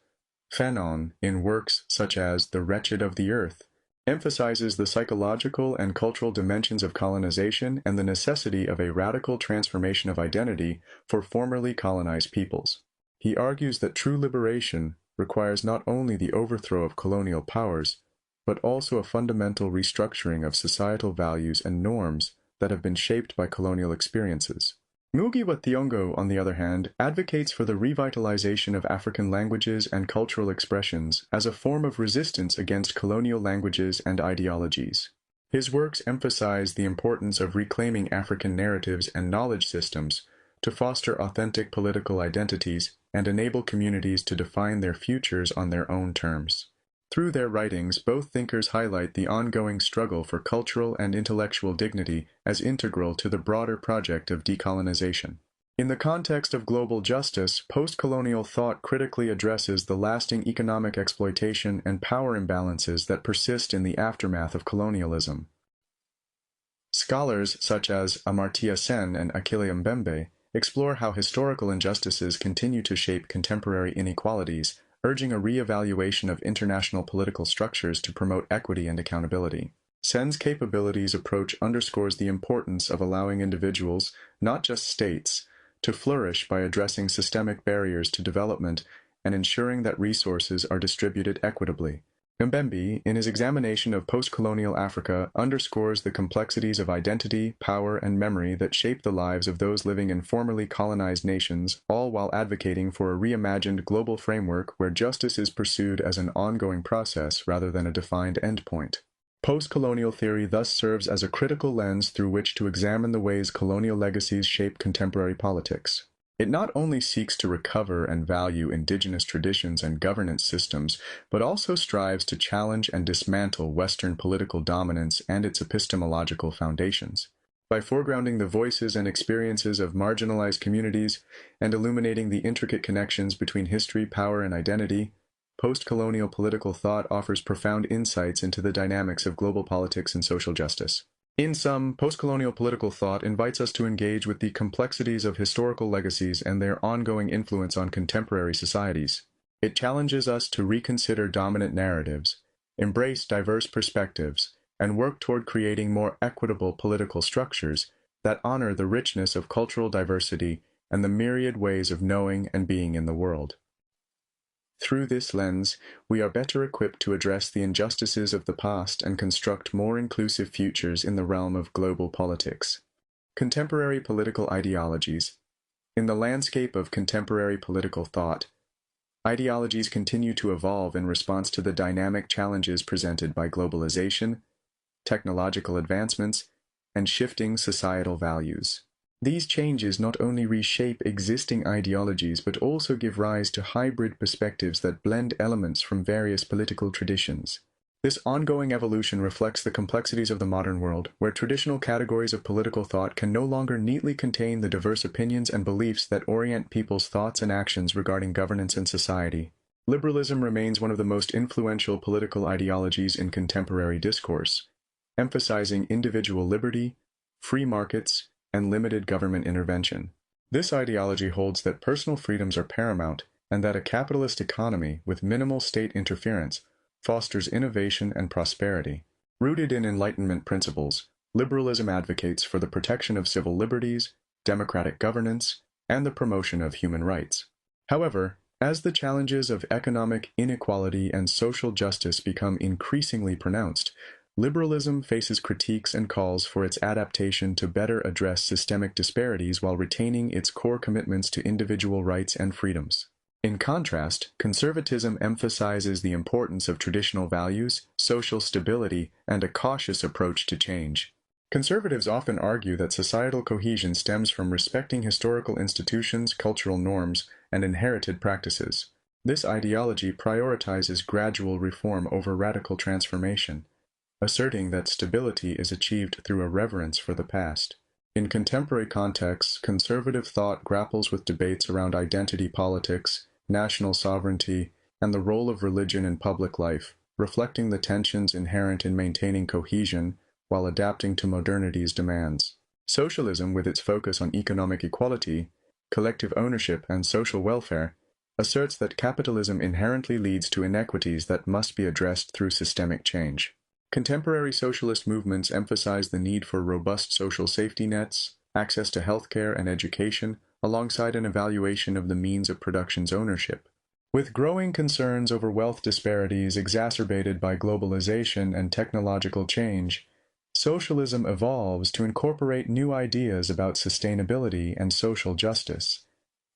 Fanon, in works such as The Wretched of the Earth, emphasizes the psychological and cultural dimensions of colonization and the necessity of a radical transformation of identity for formerly colonized peoples. He argues that true liberation requires not only the overthrow of colonial powers, but also a fundamental restructuring of societal values and norms that have been shaped by colonial experiences. Ngugi wa Thiong'o, on the other hand, advocates for the revitalization of African languages and cultural expressions as a form of resistance against colonial languages and ideologies. His works emphasize the importance of reclaiming African narratives and knowledge systems to foster authentic political identities and enable communities to define their futures on their own terms. Through their writings, both thinkers highlight the ongoing struggle for cultural and intellectual dignity as integral to the broader project of decolonization. In the context of global justice, post-colonial thought critically addresses the lasting economic exploitation and power imbalances that persist in the aftermath of colonialism. Scholars such as Amartya Sen and Akile Mbembe explore how historical injustices continue to shape contemporary inequalities, urging a re-evaluation of international political structures to promote equity and accountability. Sen's capabilities approach underscores the importance of allowing individuals, not just states, to flourish by addressing systemic barriers to development and ensuring that resources are distributed equitably. Mbembe, in his examination of post-colonial Africa, underscores the complexities of identity, power, and memory that shape the lives of those living in formerly colonized nations, all while advocating for a reimagined global framework where justice is pursued as an ongoing process rather than a defined endpoint. Post-colonial theory thus serves as a critical lens through which to examine the ways colonial legacies shape contemporary politics. It not only seeks to recover and value indigenous traditions and governance systems, but also strives to challenge and dismantle Western political dominance and its epistemological foundations. By foregrounding the voices and experiences of marginalized communities and illuminating the intricate connections between history, power, and identity, post-colonial political thought offers profound insights into the dynamics of global politics and social justice. In sum, post-colonial political thought invites us to engage with the complexities of historical legacies and their ongoing influence on contemporary societies. It challenges us to reconsider dominant narratives, embrace diverse perspectives, and work toward creating more equitable political structures that honor the richness of cultural diversity and the myriad ways of knowing and being in the world. Through this lens, we are better equipped to address the injustices of the past and construct more inclusive futures in the realm of global politics. Contemporary political ideologies. In the landscape of contemporary political thought, ideologies continue to evolve in response to the dynamic challenges presented by globalization, technological advancements, and shifting societal values. These changes not only reshape existing ideologies but also give rise to hybrid perspectives that blend elements from various political traditions. This ongoing evolution reflects the complexities of the modern world, where traditional categories of political thought can no longer neatly contain the diverse opinions and beliefs that orient people's thoughts and actions regarding governance and society. Liberalism remains one of the most influential political ideologies in contemporary discourse, emphasizing individual liberty, free markets, and limited government intervention. This ideology holds that personal freedoms are paramount and that a capitalist economy with minimal state interference fosters innovation and prosperity. Rooted in Enlightenment principles, liberalism advocates for the protection of civil liberties, democratic governance, and the promotion of human rights. However, as the challenges of economic inequality and social justice become increasingly pronounced, liberalism faces critiques and calls for its adaptation to better address systemic disparities while retaining its core commitments to individual rights and freedoms. In contrast, conservatism emphasizes the importance of traditional values, social stability, and a cautious approach to change. Conservatives often argue that societal cohesion stems from respecting historical institutions, cultural norms, and inherited practices. This ideology prioritizes gradual reform over radical transformation, asserting that stability is achieved through a reverence for the past. In contemporary contexts, conservative thought grapples with debates around identity politics, national sovereignty, and the role of religion in public life, reflecting the tensions inherent in maintaining cohesion while adapting to modernity's demands. Socialism, with its focus on economic equality, collective ownership, and social welfare, asserts that capitalism inherently leads to inequities that must be addressed through systemic change. Contemporary socialist movements emphasize the need for robust social safety nets, access to healthcare and education, alongside an evaluation of the means of production's ownership. With growing concerns over wealth disparities exacerbated by globalization and technological change, socialism evolves to incorporate new ideas about sustainability and social justice,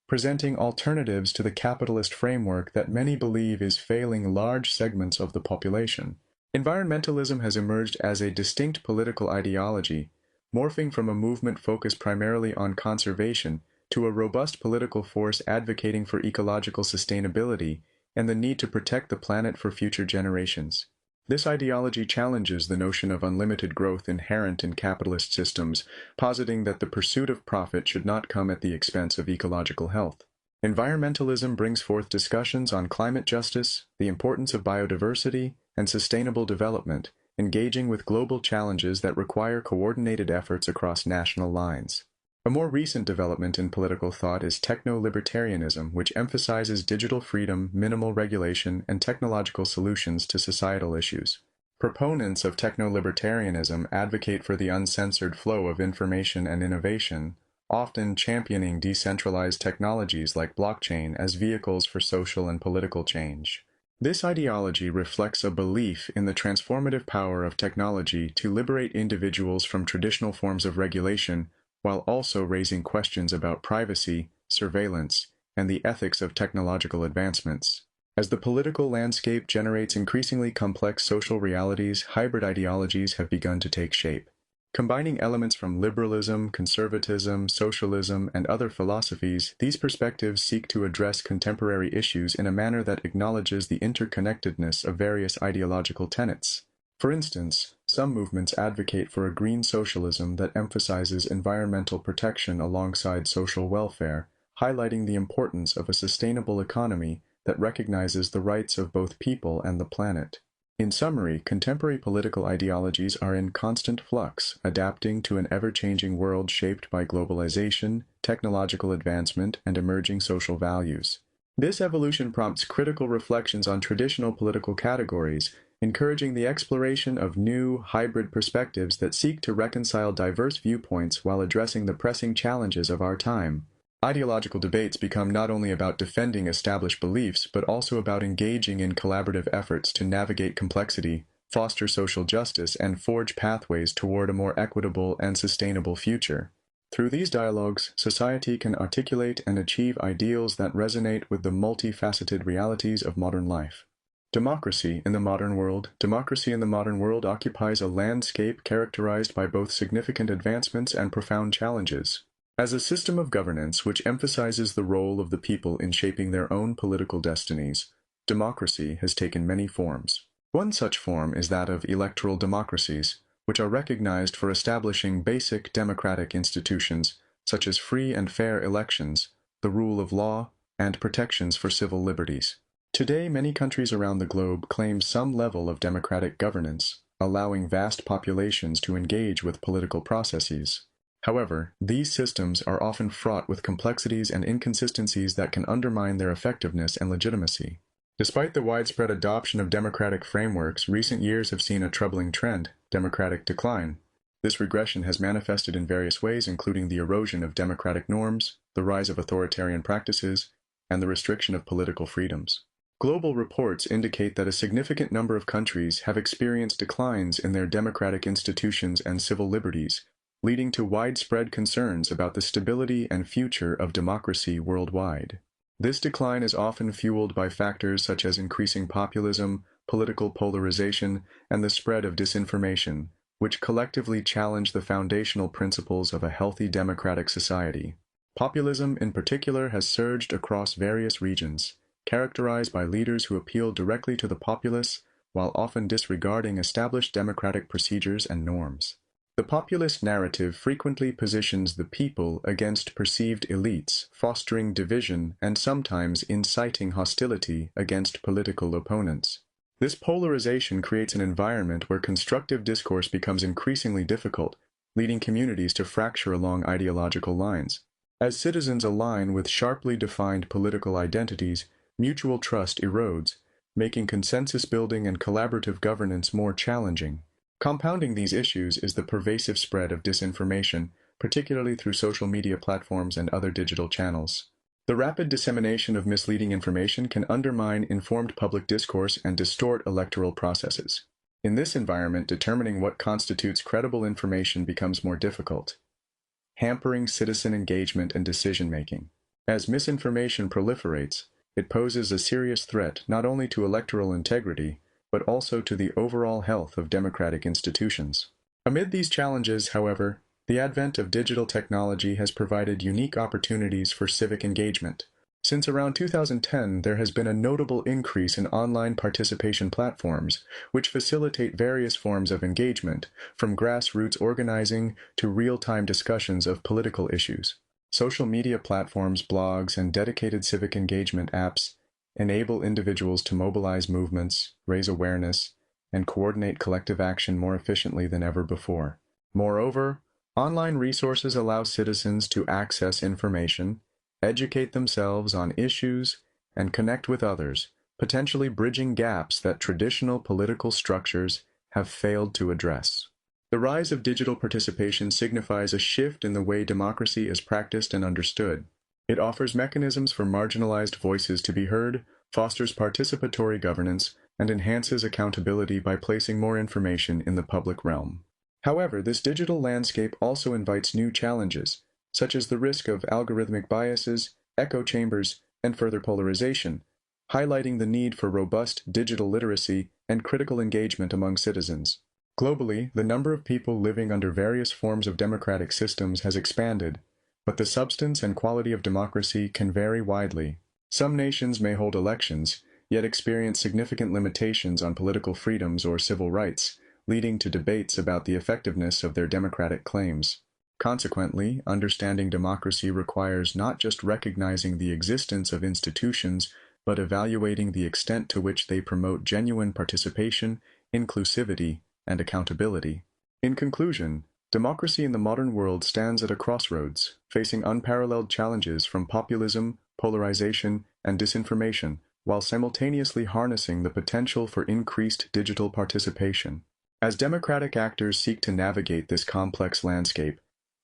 presenting alternatives to the capitalist framework that many believe is failing large segments of the population. Environmentalism has emerged as a distinct political ideology, morphing from a movement focused primarily on conservation to a robust political force advocating for ecological sustainability and the need to protect the planet for future generations. This ideology challenges the notion of unlimited growth inherent in capitalist systems, positing that the pursuit of profit should not come at the expense of ecological health. Environmentalism brings forth discussions on climate justice, the importance of biodiversity, and sustainable development, engaging with global challenges that require coordinated efforts across national lines. A more recent development in political thought is techno-libertarianism, which emphasizes digital freedom, minimal regulation, and technological solutions to societal issues. Proponents of techno-libertarianism advocate for the uncensored flow of information and innovation, often championing decentralized technologies like blockchain as vehicles for social and political change. This ideology reflects a belief in the transformative power of technology to liberate individuals from traditional forms of regulation, while also raising questions about privacy, surveillance, and the ethics of technological advancements. As the political landscape generates increasingly complex social realities, hybrid ideologies have begun to take shape. Combining elements from liberalism, conservatism, socialism, and other philosophies, these perspectives seek to address contemporary issues in a manner that acknowledges the interconnectedness of various ideological tenets. For instance, some movements advocate for a green socialism that emphasizes environmental protection alongside social welfare, highlighting the importance of a sustainable economy that recognizes the rights of both people and the planet. In summary, contemporary political ideologies are in constant flux, adapting to an ever-changing world shaped by globalization, technological advancement, and emerging social values. This evolution prompts critical reflections on traditional political categories, encouraging the exploration of new, hybrid perspectives that seek to reconcile diverse viewpoints while addressing the pressing challenges of our time. Ideological debates become not only about defending established beliefs, but also about engaging in collaborative efforts to navigate complexity, foster social justice, and forge pathways toward a more equitable and sustainable future. Through these dialogues, society can articulate and achieve ideals that resonate with the multifaceted realities of modern life. Democracy in the modern world. Democracy in the modern world occupies a landscape characterized by both significant advancements and profound challenges. As a system of governance which emphasizes the role of the people in shaping their own political destinies, democracy has taken many forms. One such form is that of electoral democracies, which are recognized for establishing basic democratic institutions such as free and fair elections, the rule of law, and protections for civil liberties. Today, many countries around the globe claim some level of democratic governance, allowing vast populations to engage with political processes. However, these systems are often fraught with complexities and inconsistencies that can undermine their effectiveness and legitimacy. Despite the widespread adoption of democratic frameworks, recent years have seen a troubling trend: democratic decline. This regression has manifested in various ways, including the erosion of democratic norms, the rise of authoritarian practices, and the restriction of political freedoms. Global reports indicate that a significant number of countries have experienced declines in their democratic institutions and civil liberties, leading to widespread concerns about the stability and future of democracy worldwide. This decline is often fueled by factors such as increasing populism, political polarization, and the spread of disinformation, which collectively challenge the foundational principles of a healthy democratic society. Populism, in particular, has surged across various regions, characterized by leaders who appeal directly to the populace while often disregarding established democratic procedures and norms. The populist narrative frequently positions the people against perceived elites, fostering division and sometimes inciting hostility against political opponents. This polarization creates an environment where constructive discourse becomes increasingly difficult, leading communities to fracture along ideological lines. As citizens align with sharply defined political identities, mutual trust erodes, making consensus building and collaborative governance more challenging. Compounding these issues is the pervasive spread of disinformation, particularly through social media platforms and other digital channels. The rapid dissemination of misleading information can undermine informed public discourse and distort electoral processes. In this environment, determining what constitutes credible information becomes more difficult, hampering citizen engagement and decision-making. As misinformation proliferates, it poses a serious threat not only to electoral integrity, but also to the overall health of democratic institutions. Amid these challenges, however, the advent of digital technology has provided unique opportunities for civic engagement. Since around 2010, there has been a notable increase in online participation platforms, which facilitate various forms of engagement, from grassroots organizing to real-time discussions of political issues. Social media platforms, blogs, and dedicated civic engagement apps enable individuals to mobilize movements, raise awareness, and coordinate collective action more efficiently than ever before. Moreover, online resources allow citizens to access information, educate themselves on issues, and connect with others, potentially bridging gaps that traditional political structures have failed to address. The rise of digital participation signifies a shift in the way democracy is practiced and understood. It offers mechanisms for marginalized voices to be heard, fosters participatory governance, and enhances accountability by placing more information in the public realm. However, this digital landscape also invites new challenges, such as the risk of algorithmic biases, echo chambers, and further polarization, highlighting the need for robust digital literacy and critical engagement among citizens. Globally, the number of people living under various forms of democratic systems has expanded, but the substance and quality of democracy can vary widely. Some nations may hold elections, yet experience significant limitations on political freedoms or civil rights, leading to debates about the effectiveness of their democratic claims. Consequently, understanding democracy requires not just recognizing the existence of institutions, but evaluating the extent to which they promote genuine participation, inclusivity, and accountability. In conclusion, democracy in the modern world stands at a crossroads, facing unparalleled challenges from populism, polarization, and disinformation, while simultaneously harnessing the potential for increased digital participation. As democratic actors seek to navigate this complex landscape,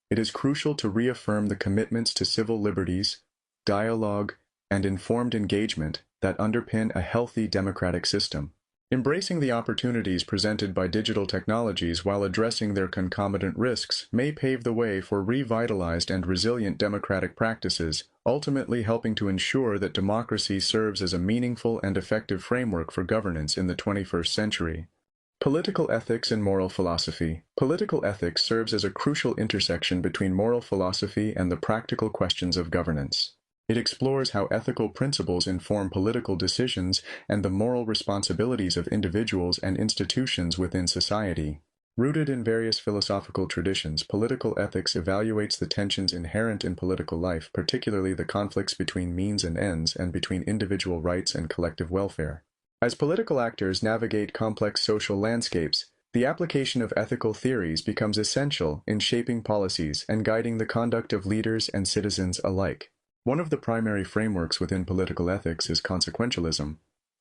it is crucial to reaffirm the commitments to civil liberties, dialogue, and informed engagement that underpin a healthy democratic system. Embracing the opportunities presented by digital technologies while addressing their concomitant risks may pave the way for revitalized and resilient democratic practices, ultimately helping to ensure that democracy serves as a meaningful and effective framework for governance in the 21st century. Political ethics and moral philosophy. Political ethics serves as a crucial intersection between moral philosophy and the practical questions of governance. It explores how ethical principles inform political decisions and the moral responsibilities of individuals and institutions within society. Rooted in various philosophical traditions, political ethics evaluates the tensions inherent in political life, particularly the conflicts between means and ends and between individual rights and collective welfare. As political actors navigate complex social landscapes, the application of ethical theories becomes essential in shaping policies and guiding the conduct of leaders and citizens alike. One of the primary frameworks within political ethics is consequentialism,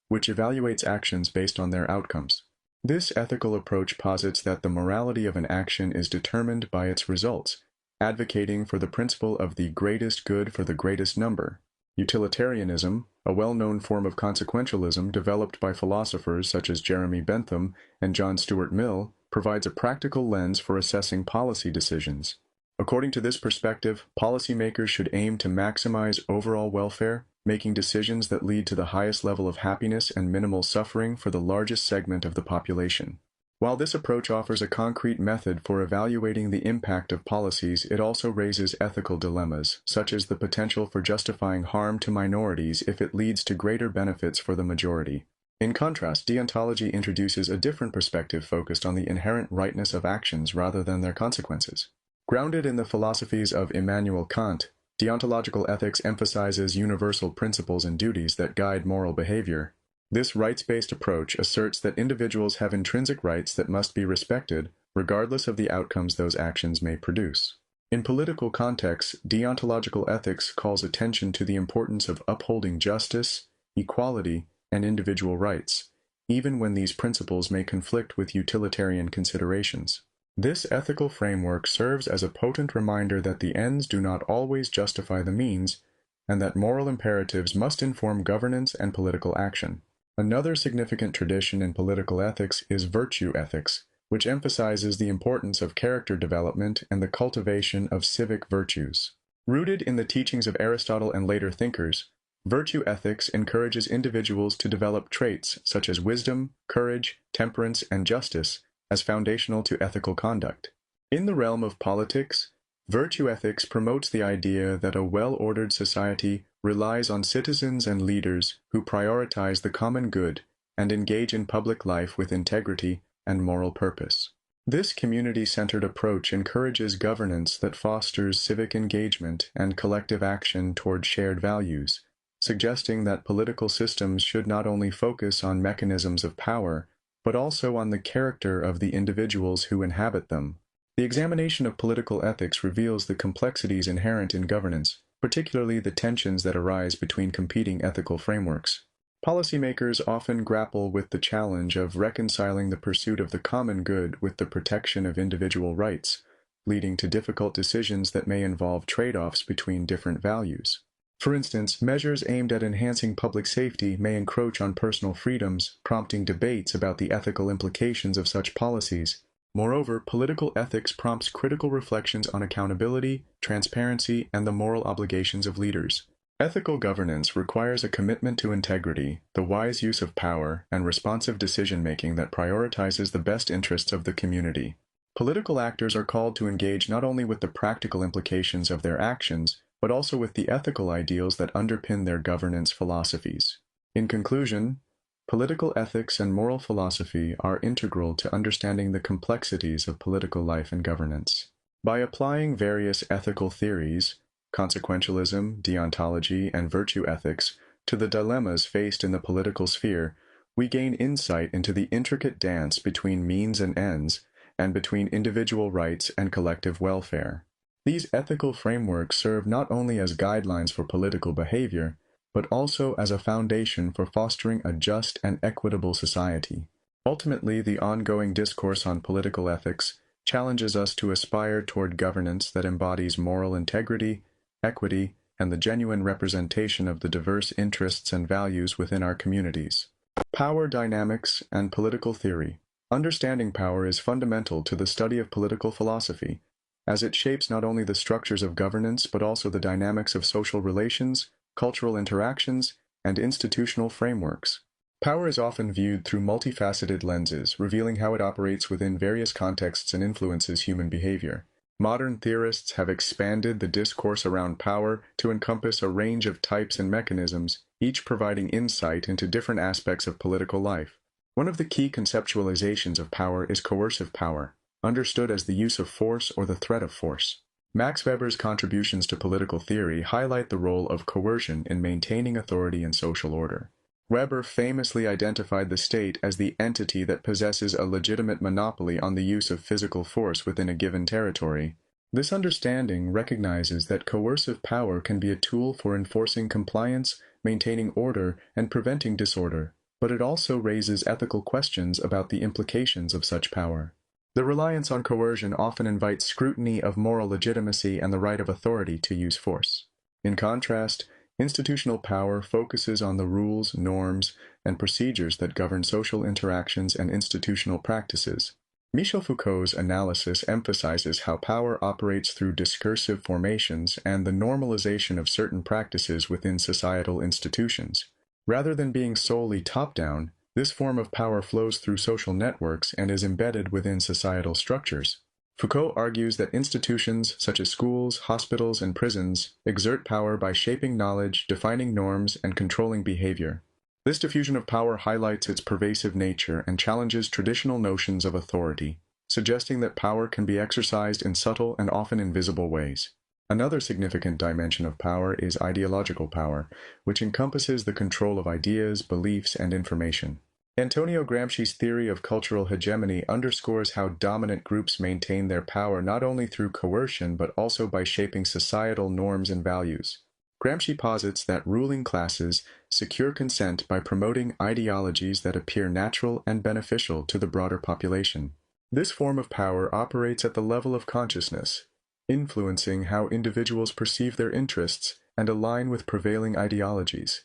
which evaluates actions based on their outcomes. This ethical approach posits that the morality of an action is determined by its results, advocating for the principle of the greatest good for the greatest number. Utilitarianism, a well-known form of consequentialism developed by philosophers such as Jeremy Bentham and John Stuart Mill, provides a practical lens for assessing policy decisions. According to this perspective, policymakers should aim to maximize overall welfare, making decisions that lead to the highest level of happiness and minimal suffering for the largest segment of the population. While this approach offers a concrete method for evaluating the impact of policies, it also raises ethical dilemmas, such as the potential for justifying harm to minorities if it leads to greater benefits for the majority. In contrast, deontology introduces a different perspective focused on the inherent rightness of actions rather than their consequences. Grounded in the philosophies of Immanuel Kant, deontological ethics emphasizes universal principles and duties that guide moral behavior. This rights-based approach asserts that individuals have intrinsic rights that must be respected, regardless of the outcomes those actions may produce. In political contexts, deontological ethics calls attention to the importance of upholding justice, equality, and individual rights, even when these principles may conflict with utilitarian considerations. This ethical framework serves as a potent reminder that the ends do not always justify the means, and that moral imperatives must inform governance and political action. Another significant tradition in political ethics is virtue ethics, which emphasizes the importance of character development and the cultivation of civic virtues. Rooted in the teachings of Aristotle and later thinkers, virtue ethics encourages individuals to develop traits such as wisdom, courage, temperance, and justice as foundational to ethical conduct. In the realm of politics, virtue ethics promotes the idea that a well-ordered society relies on citizens and leaders who prioritize the common good and engage in public life with integrity and moral purpose. This community-centered approach encourages governance that fosters civic engagement and collective action toward shared values, suggesting that political systems should not only focus on mechanisms of power, but also on the character of the individuals who inhabit them. The examination of political ethics reveals the complexities inherent in governance, particularly the tensions that arise between competing ethical frameworks. Policymakers often grapple with the challenge of reconciling the pursuit of the common good with the protection of individual rights, leading to difficult decisions that may involve trade-offs between different values. For instance, measures aimed at enhancing public safety may encroach on personal freedoms, prompting debates about the ethical implications of such policies. Moreover, political ethics prompts critical reflections on accountability, transparency, and the moral obligations of leaders. Ethical governance requires a commitment to integrity, the wise use of power, and responsive decision-making that prioritizes the best interests of the community. Political actors are called to engage not only with the practical implications of their actions, but also with the ethical ideals that underpin their governance philosophies. In conclusion, political ethics and moral philosophy are integral to understanding the complexities of political life and governance. By applying various ethical theories, consequentialism, deontology, and virtue ethics, to the dilemmas faced in the political sphere, we gain insight into the intricate dance between means and ends, and between individual rights and collective welfare. These ethical frameworks serve not only as guidelines for political behavior, but also as a foundation for fostering a just and equitable society. Ultimately, the ongoing discourse on political ethics challenges us to aspire toward governance that embodies moral integrity, equity, and the genuine representation of the diverse interests and values within our communities. Power dynamics and political theory. Understanding power is fundamental to the study of political philosophy, as it shapes not only the structures of governance but also the dynamics of social relations, cultural interactions, and institutional frameworks. Power is often viewed through multifaceted lenses, revealing how it operates within various contexts and influences human behavior. Modern theorists have expanded the discourse around power to encompass a range of types and mechanisms, each providing insight into different aspects of political life. One of the key conceptualizations of power is coercive power. understood as the use of force or the threat of force. Max Weber's contributions to political theory highlight the role of coercion in maintaining authority and social order. Weber famously identified the state as the entity that possesses a legitimate monopoly on the use of physical force within a given territory. This understanding recognizes that coercive power can be a tool for enforcing compliance, maintaining order, and preventing disorder, but it also raises ethical questions about the implications of such power. The reliance on coercion often invites scrutiny of moral legitimacy and the right of authority to use force. In contrast, institutional power focuses on the rules, norms, and procedures that govern social interactions and institutional practices. Michel Foucault's analysis emphasizes how power operates through discursive formations and the normalization of certain practices within societal institutions. Rather than being solely top-down, this form of power flows through social networks and is embedded within societal structures. Foucault argues that institutions such as schools, hospitals, and prisons exert power by shaping knowledge, defining norms, and controlling behavior. This diffusion of power highlights its pervasive nature and challenges traditional notions of authority, suggesting that power can be exercised in subtle and often invisible ways. Another significant dimension of power is ideological power, which encompasses the control of ideas, beliefs, and information. Antonio Gramsci's theory of cultural hegemony underscores how dominant groups maintain their power not only through coercion but also by shaping societal norms and values. Gramsci posits that ruling classes secure consent by promoting ideologies that appear natural and beneficial to the broader population. This form of power operates at the level of consciousness, influencing how individuals perceive their interests and align with prevailing ideologies.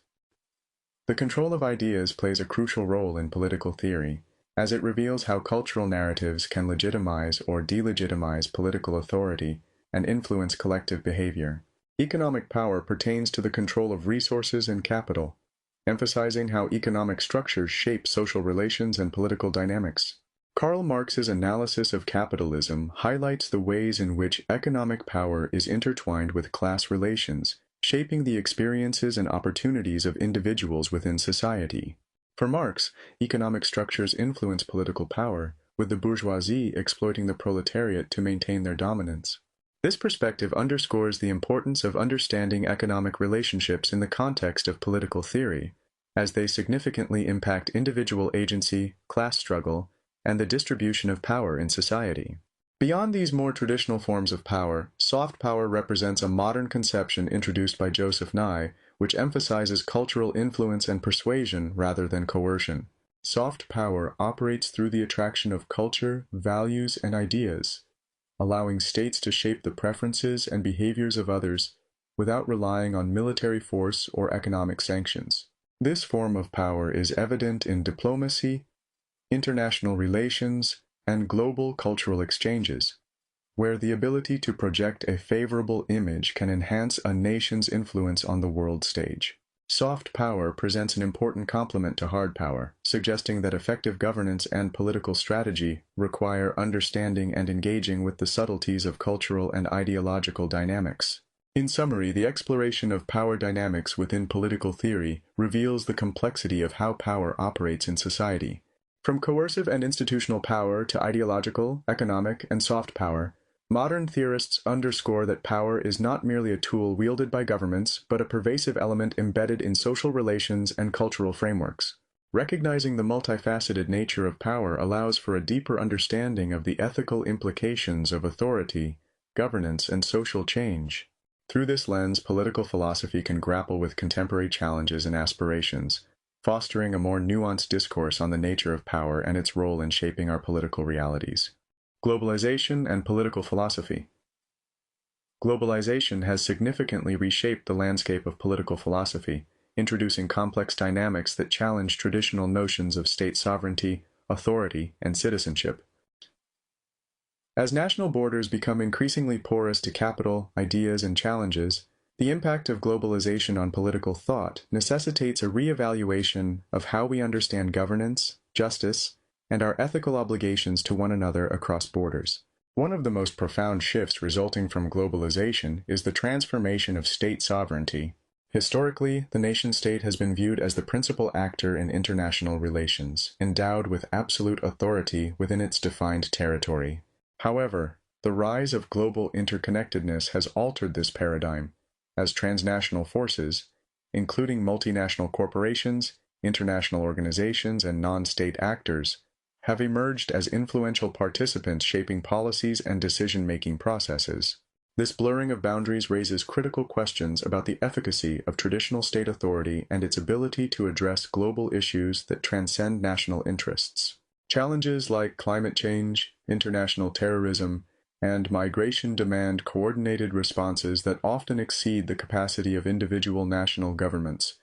The control of ideas plays a crucial role in political theory, as it reveals how cultural narratives can legitimize or delegitimize political authority and influence collective behavior. Economic power pertains to the control of resources and capital, emphasizing how economic structures shape social relations and political dynamics. Karl Marx's analysis of capitalism highlights the ways in which economic power is intertwined with class relations, shaping the experiences and opportunities of individuals within society. For Marx, economic structures influence political power, with the bourgeoisie exploiting the proletariat to maintain their dominance. This perspective underscores the importance of understanding economic relationships in the context of political theory, as they significantly impact individual agency, class struggle, and the distribution of power in society. Beyond these more traditional forms of power, soft power represents a modern conception introduced by Joseph Nye, which emphasizes cultural influence and persuasion rather than coercion. Soft power operates through the attraction of culture, values, and ideas, allowing states to shape the preferences and behaviors of others without relying on military force or economic sanctions. This form of power is evident in diplomacy, international relations, and global cultural exchanges, where the ability to project a favorable image can enhance a nation's influence on the world stage. Soft power presents an important complement to hard power, suggesting that effective governance and political strategy require understanding and engaging with the subtleties of cultural and ideological dynamics. In summary, the exploration of power dynamics within political theory reveals the complexity of how power operates in society. From coercive and institutional power to ideological, economic, and soft power, modern theorists underscore that power is not merely a tool wielded by governments, but a pervasive element embedded in social relations and cultural frameworks. Recognizing the multifaceted nature of power allows for a deeper understanding of the ethical implications of authority, governance, and social change. Through this lens, political philosophy can grapple with contemporary challenges and aspirations, fostering a more nuanced discourse on the nature of power and its role in shaping our political realities. Globalization and political philosophy. Globalization has significantly reshaped the landscape of political philosophy, introducing complex dynamics that challenge traditional notions of state sovereignty, authority, and citizenship. As national borders become increasingly porous to capital, ideas, and challenges, the impact of globalization on political thought necessitates a re-evaluation of how we understand governance, justice, and our ethical obligations to one another across borders. One of the most profound shifts resulting from globalization is the transformation of state sovereignty. Historically, the nation-state has been viewed as the principal actor in international relations, endowed with absolute authority within its defined territory. However, the rise of global interconnectedness has altered this paradigm, as transnational forces, including multinational corporations, international organizations, and non-state actors, have emerged as influential participants shaping policies and decision-making processes. This blurring of boundaries raises critical questions about the efficacy of traditional state authority and its ability to address global issues that transcend national interests. Challenges like climate change, international terrorism, and migration demand coordinated responses that often exceed the capacity of individual national governments,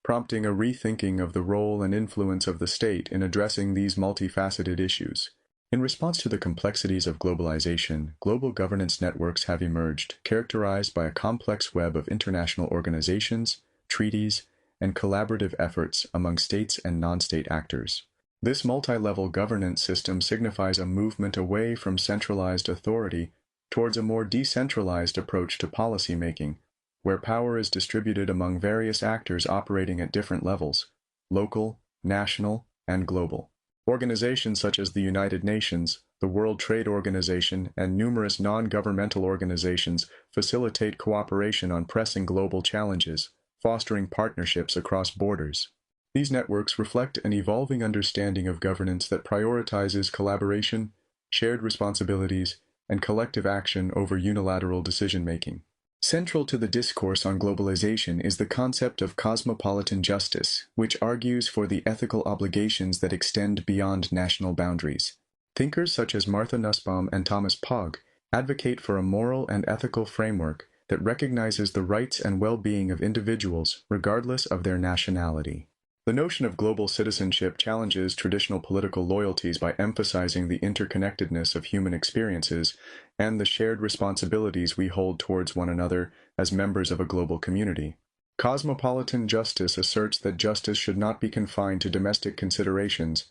prompting a rethinking of the role and influence of the state in addressing these multifaceted issues. In response to the complexities of globalization, global governance networks have emerged, characterized by a complex web of international organizations, treaties, and collaborative efforts among states and non-state actors. This multi-level governance system signifies a movement away from centralized authority towards a more decentralized approach to policymaking, where power is distributed among various actors operating at different levels: local, national, and global. Organizations such as the United Nations, the World Trade Organization, and numerous non-governmental organizations facilitate cooperation on pressing global challenges, fostering partnerships across borders. These networks reflect an evolving understanding of governance that prioritizes collaboration, shared responsibilities, and collective action over unilateral decision-making. Central to the discourse on globalization is the concept of cosmopolitan justice, which argues for the ethical obligations that extend beyond national boundaries. Thinkers such as Martha Nussbaum and Thomas Pogge advocate for a moral and ethical framework that recognizes the rights and well-being of individuals regardless of their nationality. The notion of global citizenship challenges traditional political loyalties by emphasizing the interconnectedness of human experiences and the shared responsibilities we hold towards one another as members of a global community. Cosmopolitan justice asserts that justice should not be confined to domestic considerations,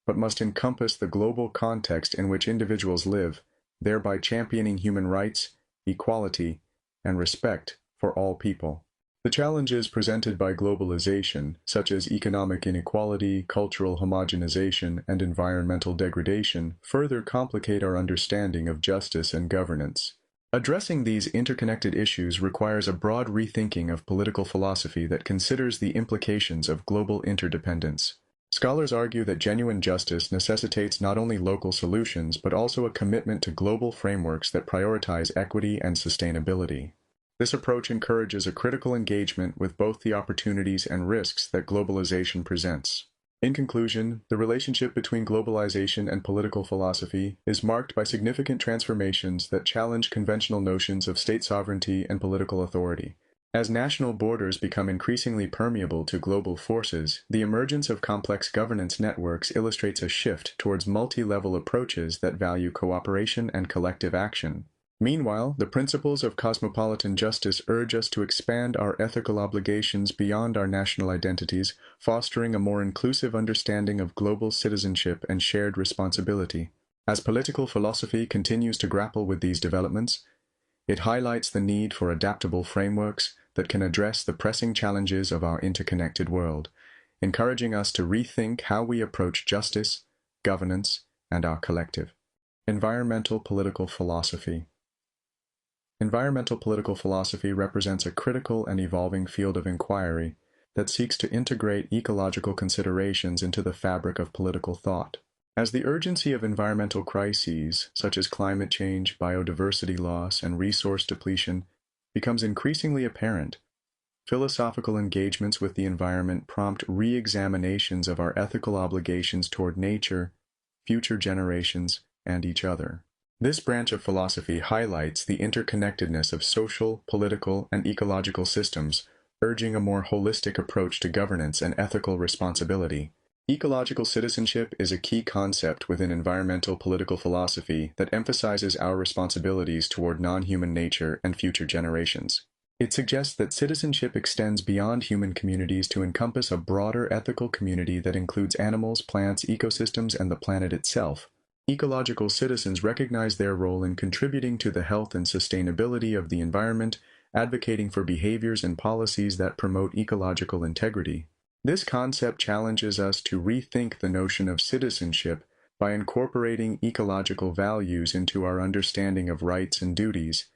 but must encompass the global context in which individuals live, thereby championing human rights, equality, and respect for all people. The challenges presented by globalization, such as economic inequality, cultural homogenization, and environmental degradation, further complicate our understanding of justice and governance. Addressing these interconnected issues requires a broad rethinking of political philosophy that considers the implications of global interdependence. Scholars argue that genuine justice necessitates not only local solutions, but also a commitment to global frameworks that prioritize equity and sustainability. This approach encourages a critical engagement with both the opportunities and risks that globalization presents. In conclusion, the relationship between globalization and political philosophy is marked by significant transformations that challenge conventional notions of state sovereignty and political authority. As national borders become increasingly permeable to global forces, the emergence of complex governance networks illustrates a shift towards multi-level approaches that value cooperation and collective action. Meanwhile, the principles of cosmopolitan justice urge us to expand our ethical obligations beyond our national identities, fostering a more inclusive understanding of global citizenship and shared responsibility. As political philosophy continues to grapple with these developments, it highlights the need for adaptable frameworks that can address the pressing challenges of our interconnected world, encouraging us to rethink how we approach justice, governance, and our collective. Environmental political philosophy. Environmental political philosophy represents a critical and evolving field of inquiry that seeks to integrate ecological considerations into the fabric of political thought. As the urgency of environmental crises, such as climate change, biodiversity loss, and resource depletion, becomes increasingly apparent, philosophical engagements with the environment prompt re-examinations of our ethical obligations toward nature, future generations, and each other. This branch of philosophy highlights the interconnectedness of social, political, and ecological systems, urging a more holistic approach to governance and ethical responsibility. Ecological citizenship is a key concept within environmental political philosophy that emphasizes our responsibilities toward non-human nature and future generations. It suggests that citizenship extends beyond human communities to encompass a broader ethical community that includes animals, plants, ecosystems, and the planet itself. Ecological citizens recognize their role in contributing to the health and sustainability of the environment, advocating for behaviors and policies that promote ecological integrity. This concept challenges us to rethink the notion of citizenship by incorporating ecological values into our understanding of rights and duties,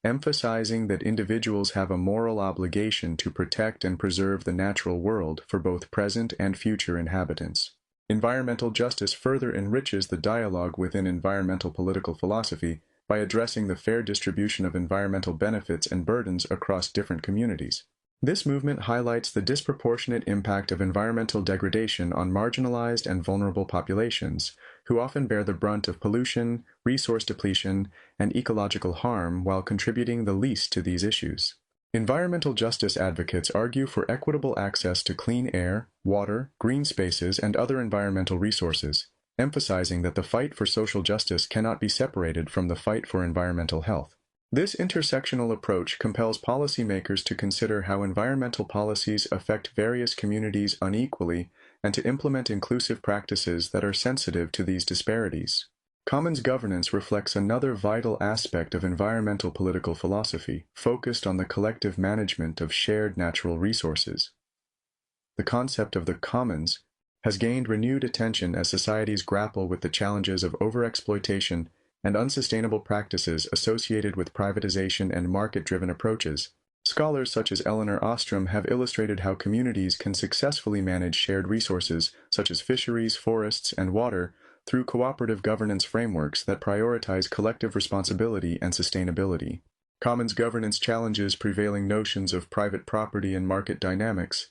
emphasizing that individuals have a moral obligation to protect and preserve the natural world for both present and future inhabitants. Environmental justice further enriches the dialogue within environmental political philosophy by addressing the fair distribution of environmental benefits and burdens across different communities. This movement highlights the disproportionate impact of environmental degradation on marginalized and vulnerable populations, who often bear the brunt of pollution, resource depletion, and ecological harm while contributing the least to these issues. Environmental justice advocates argue for equitable access to clean air, water, green spaces, and other environmental resources, emphasizing that the fight for social justice cannot be separated from the fight for environmental health. This intersectional approach compels policymakers to consider how environmental policies affect various communities unequally and to implement inclusive practices that are sensitive to these disparities. Commons governance reflects another vital aspect of environmental political philosophy, focused on the collective management of shared natural resources. The concept of the commons has gained renewed attention as societies grapple with the challenges of overexploitation and unsustainable practices associated with privatization and market-driven approaches. Scholars such as Eleanor Ostrom have illustrated how communities can successfully manage shared resources such as fisheries, forests, and water through cooperative governance frameworks that prioritize collective responsibility and sustainability. Commons governance challenges prevailing notions of private property and market dynamics,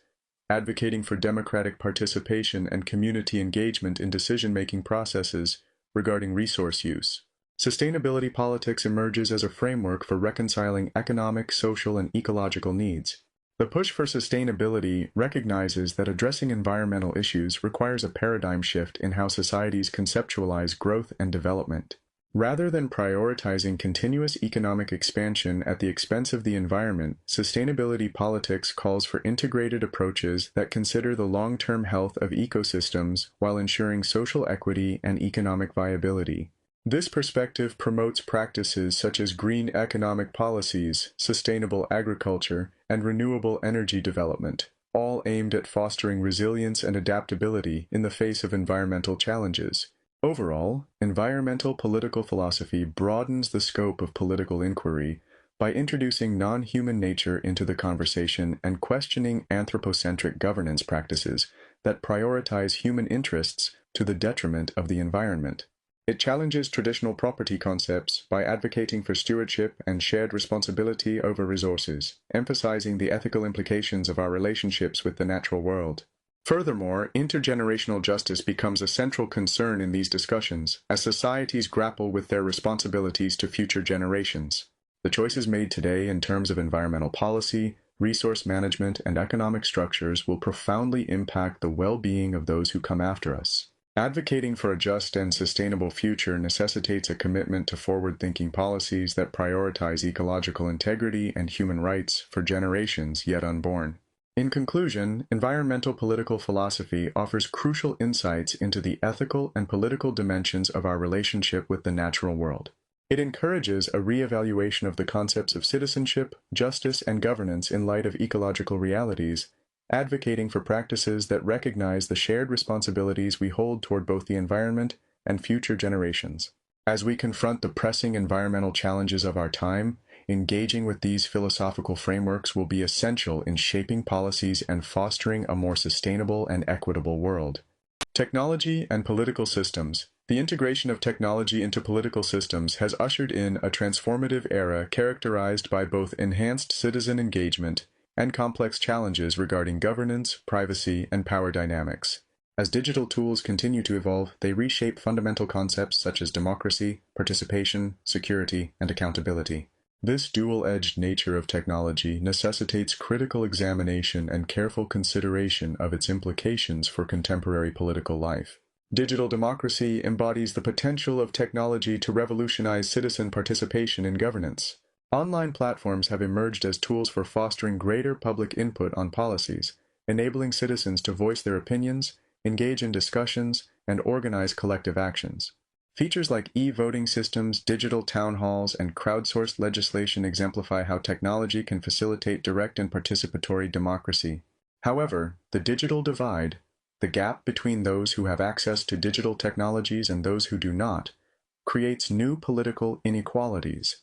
advocating for democratic participation and community engagement in decision-making processes regarding resource use. Sustainability politics emerges as a framework for reconciling economic, social, and ecological needs. The push for sustainability recognizes that addressing environmental issues requires a paradigm shift in how societies conceptualize growth and development. Rather than prioritizing continuous economic expansion at the expense of the environment, sustainability politics calls for integrated approaches that consider the long-term health of ecosystems while ensuring social equity and economic viability. This perspective promotes practices such as green economic policies, sustainable agriculture, and renewable energy development, all aimed at fostering resilience and adaptability in the face of environmental challenges. Overall, environmental political philosophy broadens the scope of political inquiry by introducing non-human nature into the conversation and questioning anthropocentric governance practices that prioritize human interests to the detriment of the environment. It challenges traditional property concepts by advocating for stewardship and shared responsibility over resources, emphasizing the ethical implications of our relationships with the natural world. Furthermore, intergenerational justice becomes a central concern in these discussions as societies grapple with their responsibilities to future generations. The choices made today in terms of environmental policy, resource management, and economic structures will profoundly impact the well-being of those who come after us. Advocating for a just and sustainable future necessitates a commitment to forward-thinking policies that prioritize ecological integrity and human rights for generations yet unborn. In conclusion, environmental political philosophy offers crucial insights into the ethical and political dimensions of our relationship with the natural world. It encourages a re-evaluation of the concepts of citizenship, justice, and governance in light of ecological realities, advocating for practices that recognize the shared responsibilities we hold toward both the environment and future generations. As we confront the pressing environmental challenges of our time, engaging with these philosophical frameworks will be essential in shaping policies and fostering a more sustainable and equitable world. Technology and political systems. The integration of technology into political systems has ushered in a transformative era characterized by both enhanced citizen engagement and complex challenges regarding governance, privacy, and power dynamics. As digital tools continue to evolve, they reshape fundamental concepts such as democracy, participation, security, and accountability. This dual-edged nature of technology necessitates critical examination and careful consideration of its implications for contemporary political life. Digital democracy embodies the potential of technology to revolutionize citizen participation in governance. Online platforms have emerged as tools for fostering greater public input on policies, enabling citizens to voice their opinions, engage in discussions, and organize collective actions. Features like e-voting systems, digital town halls, and crowdsourced legislation exemplify how technology can facilitate direct and participatory democracy. However, the digital divide, The gap between those who have access to digital technologies and those who do not creates new political inequalities,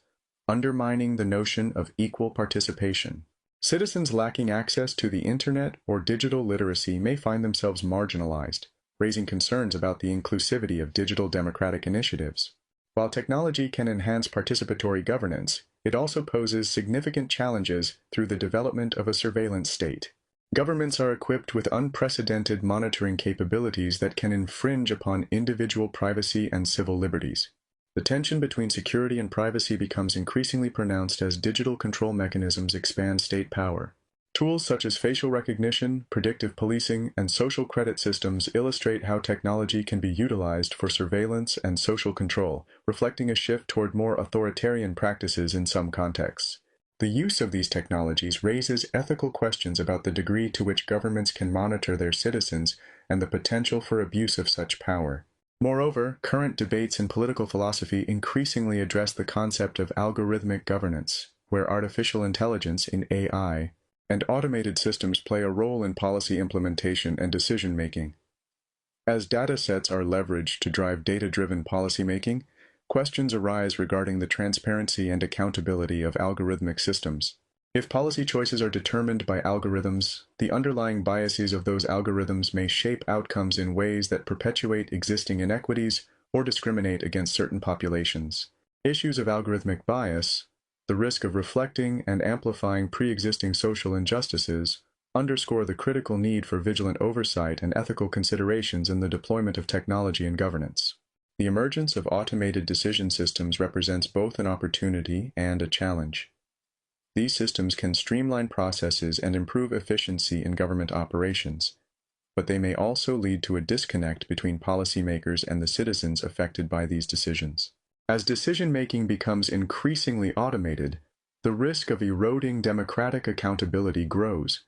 undermining the notion of equal participation. Citizens lacking access to the internet or digital literacy may find themselves marginalized, raising concerns about the inclusivity of digital democratic initiatives. While technology can enhance participatory governance, it also poses significant challenges through the development of a surveillance state. Governments are equipped with unprecedented monitoring capabilities that can infringe upon individual privacy and civil liberties. The tension between security and privacy becomes increasingly pronounced as digital control mechanisms expand state power. Tools such as facial recognition, predictive policing, and social credit systems illustrate how technology can be utilized for surveillance and social control, reflecting a shift toward more authoritarian practices in some contexts. The use of these technologies raises ethical questions about the degree to which governments can monitor their citizens and the potential for abuse of such power. Moreover, current debates in political philosophy increasingly address the concept of algorithmic governance, where artificial intelligence in AI and automated systems play a role in policy implementation and decision-making. As data sets are leveraged to drive data-driven policymaking, questions arise regarding the transparency and accountability of algorithmic systems. If policy choices are determined by algorithms, the underlying biases of those algorithms may shape outcomes in ways that perpetuate existing inequities or discriminate against certain populations. Issues of algorithmic bias, the risk of reflecting and amplifying pre-existing social injustices, underscore the critical need for vigilant oversight and ethical considerations in the deployment of technology and governance. The emergence of automated decision systems represents both an opportunity and a challenge. These systems can streamline processes and improve efficiency in government operations, but they may also lead to a disconnect between policymakers and the citizens affected by these decisions. As decision-making becomes increasingly automated, the risk of eroding democratic accountability grows.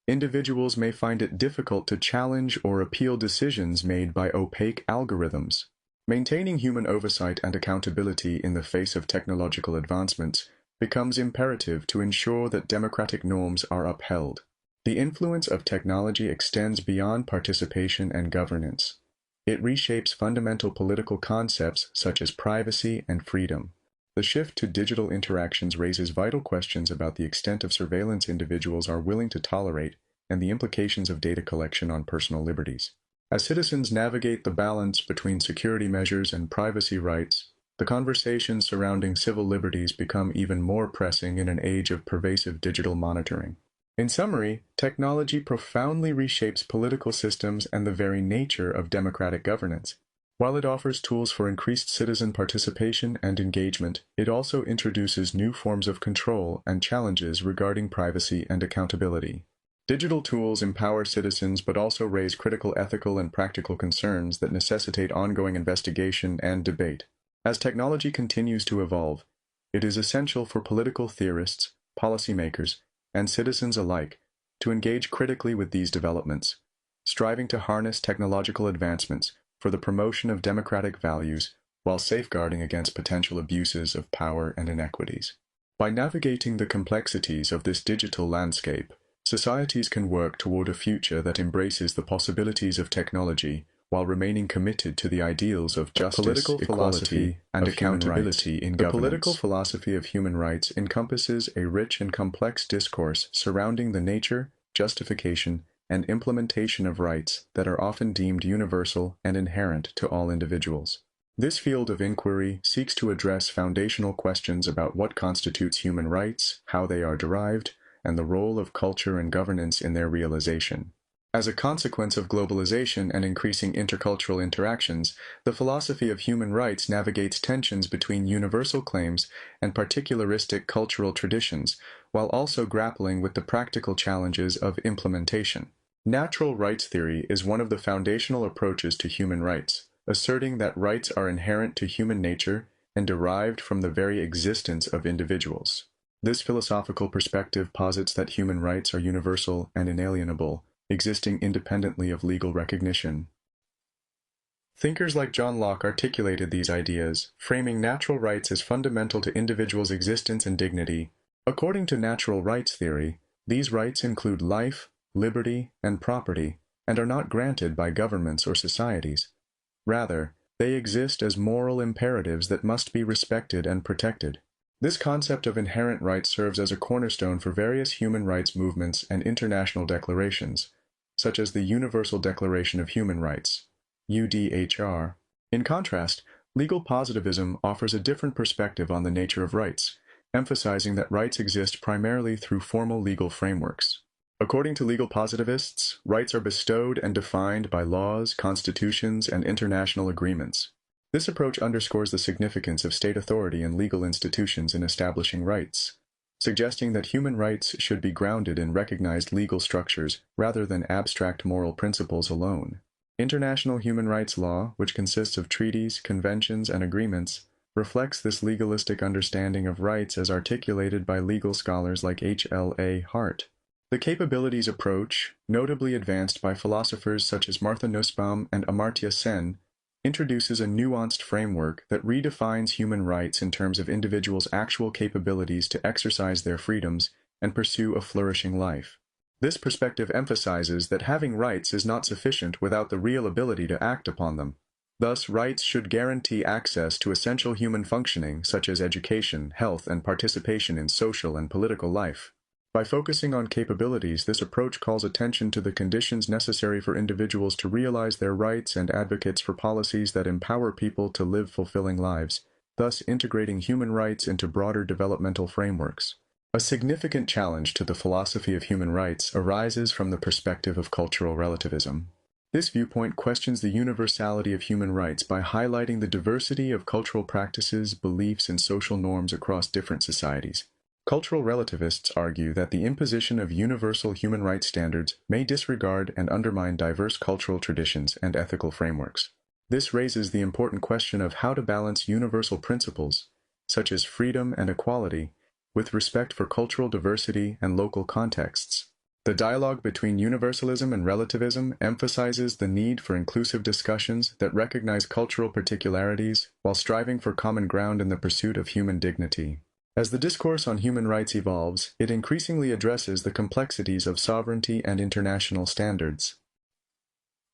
Individuals may find it difficult to challenge or appeal decisions made by opaque algorithms. Maintaining human oversight and accountability in the face of technological advancements becomes imperative to ensure that democratic norms are upheld. The influence of technology extends beyond participation and governance. It reshapes fundamental political concepts such as privacy and freedom. The shift to digital interactions raises vital questions about the extent of surveillance individuals are willing to tolerate and the implications of data collection on personal liberties. As citizens navigate the balance between security measures and privacy rights, the conversations surrounding civil liberties become even more pressing in an age of pervasive digital monitoring. In summary, technology profoundly reshapes political systems and the very nature of democratic governance. While it offers tools for increased citizen participation and engagement, it also introduces new forms of control and challenges regarding privacy and accountability. Digital tools empower citizens but also raise critical ethical and practical concerns that necessitate ongoing investigation and debate. As technology continues to evolve, it is essential for political theorists, policymakers, and citizens alike to engage critically with these developments, striving to harness technological advancements for the promotion of democratic values while safeguarding against potential abuses of power and inequities. By navigating the complexities of this digital landscape, societies can work toward a future that embraces the possibilities of technology while remaining committed to the ideals of justice, political philosophy, and accountability in governance. The political philosophy of human rights encompasses a rich and complex discourse surrounding the nature, justification, and implementation of rights that are often deemed universal and inherent to all individuals. This field of inquiry seeks to address foundational questions about what constitutes human rights, how they are derived, and the role of culture and governance in their realization. As a consequence of globalization and increasing intercultural interactions, the philosophy of human rights navigates tensions between universal claims and particularistic cultural traditions, while also grappling with the practical challenges of implementation. Natural rights theory is one of the foundational approaches to human rights, asserting that rights are inherent to human nature and derived from the very existence of individuals. This philosophical perspective posits that human rights are universal and inalienable, existing independently of legal recognition. Thinkers like John Locke articulated these ideas, framing natural rights as fundamental to individuals' existence and dignity. According to natural rights theory, these rights include life, liberty, and property, and are not granted by governments or societies. Rather, they exist as moral imperatives that must be respected and protected. This concept of inherent rights serves as a cornerstone for various human rights movements and international declarations, such as the Universal Declaration of Human Rights, UDHR. In contrast, legal positivism offers a different perspective on the nature of rights, emphasizing that rights exist primarily through formal legal frameworks. According to legal positivists, rights are bestowed and defined by laws, constitutions, and international agreements. This approach underscores the significance of state authority and legal institutions in establishing rights, suggesting that human rights should be grounded in recognized legal structures rather than abstract moral principles alone. International human rights law, which consists of treaties, conventions, and agreements, reflects this legalistic understanding of rights as articulated by legal scholars like H.L.A. Hart. The capabilities approach, notably advanced by philosophers such as Martha Nussbaum and Amartya Sen, introduces a nuanced framework that redefines human rights in terms of individuals' actual capabilities to exercise their freedoms and pursue a flourishing life. This perspective emphasizes that having rights is not sufficient without the real ability to act upon them. Thus, rights should guarantee access to essential human functioning such as education, health, and participation in social and political life. By focusing on capabilities, this approach calls attention to the conditions necessary for individuals to realize their rights and advocates for policies that empower people to live fulfilling lives, thus integrating human rights into broader developmental frameworks. A significant challenge to the philosophy of human rights arises from the perspective of cultural relativism. This viewpoint questions the universality of human rights by highlighting the diversity of cultural practices, beliefs, and social norms across different societies. Cultural relativists argue that the imposition of universal human rights standards may disregard and undermine diverse cultural traditions and ethical frameworks. This raises the important question of how to balance universal principles, such as freedom and equality, with respect for cultural diversity and local contexts. The dialogue between universalism and relativism emphasizes the need for inclusive discussions that recognize cultural particularities while striving for common ground in the pursuit of human dignity. As the discourse on human rights evolves, it increasingly addresses the complexities of sovereignty and international standards.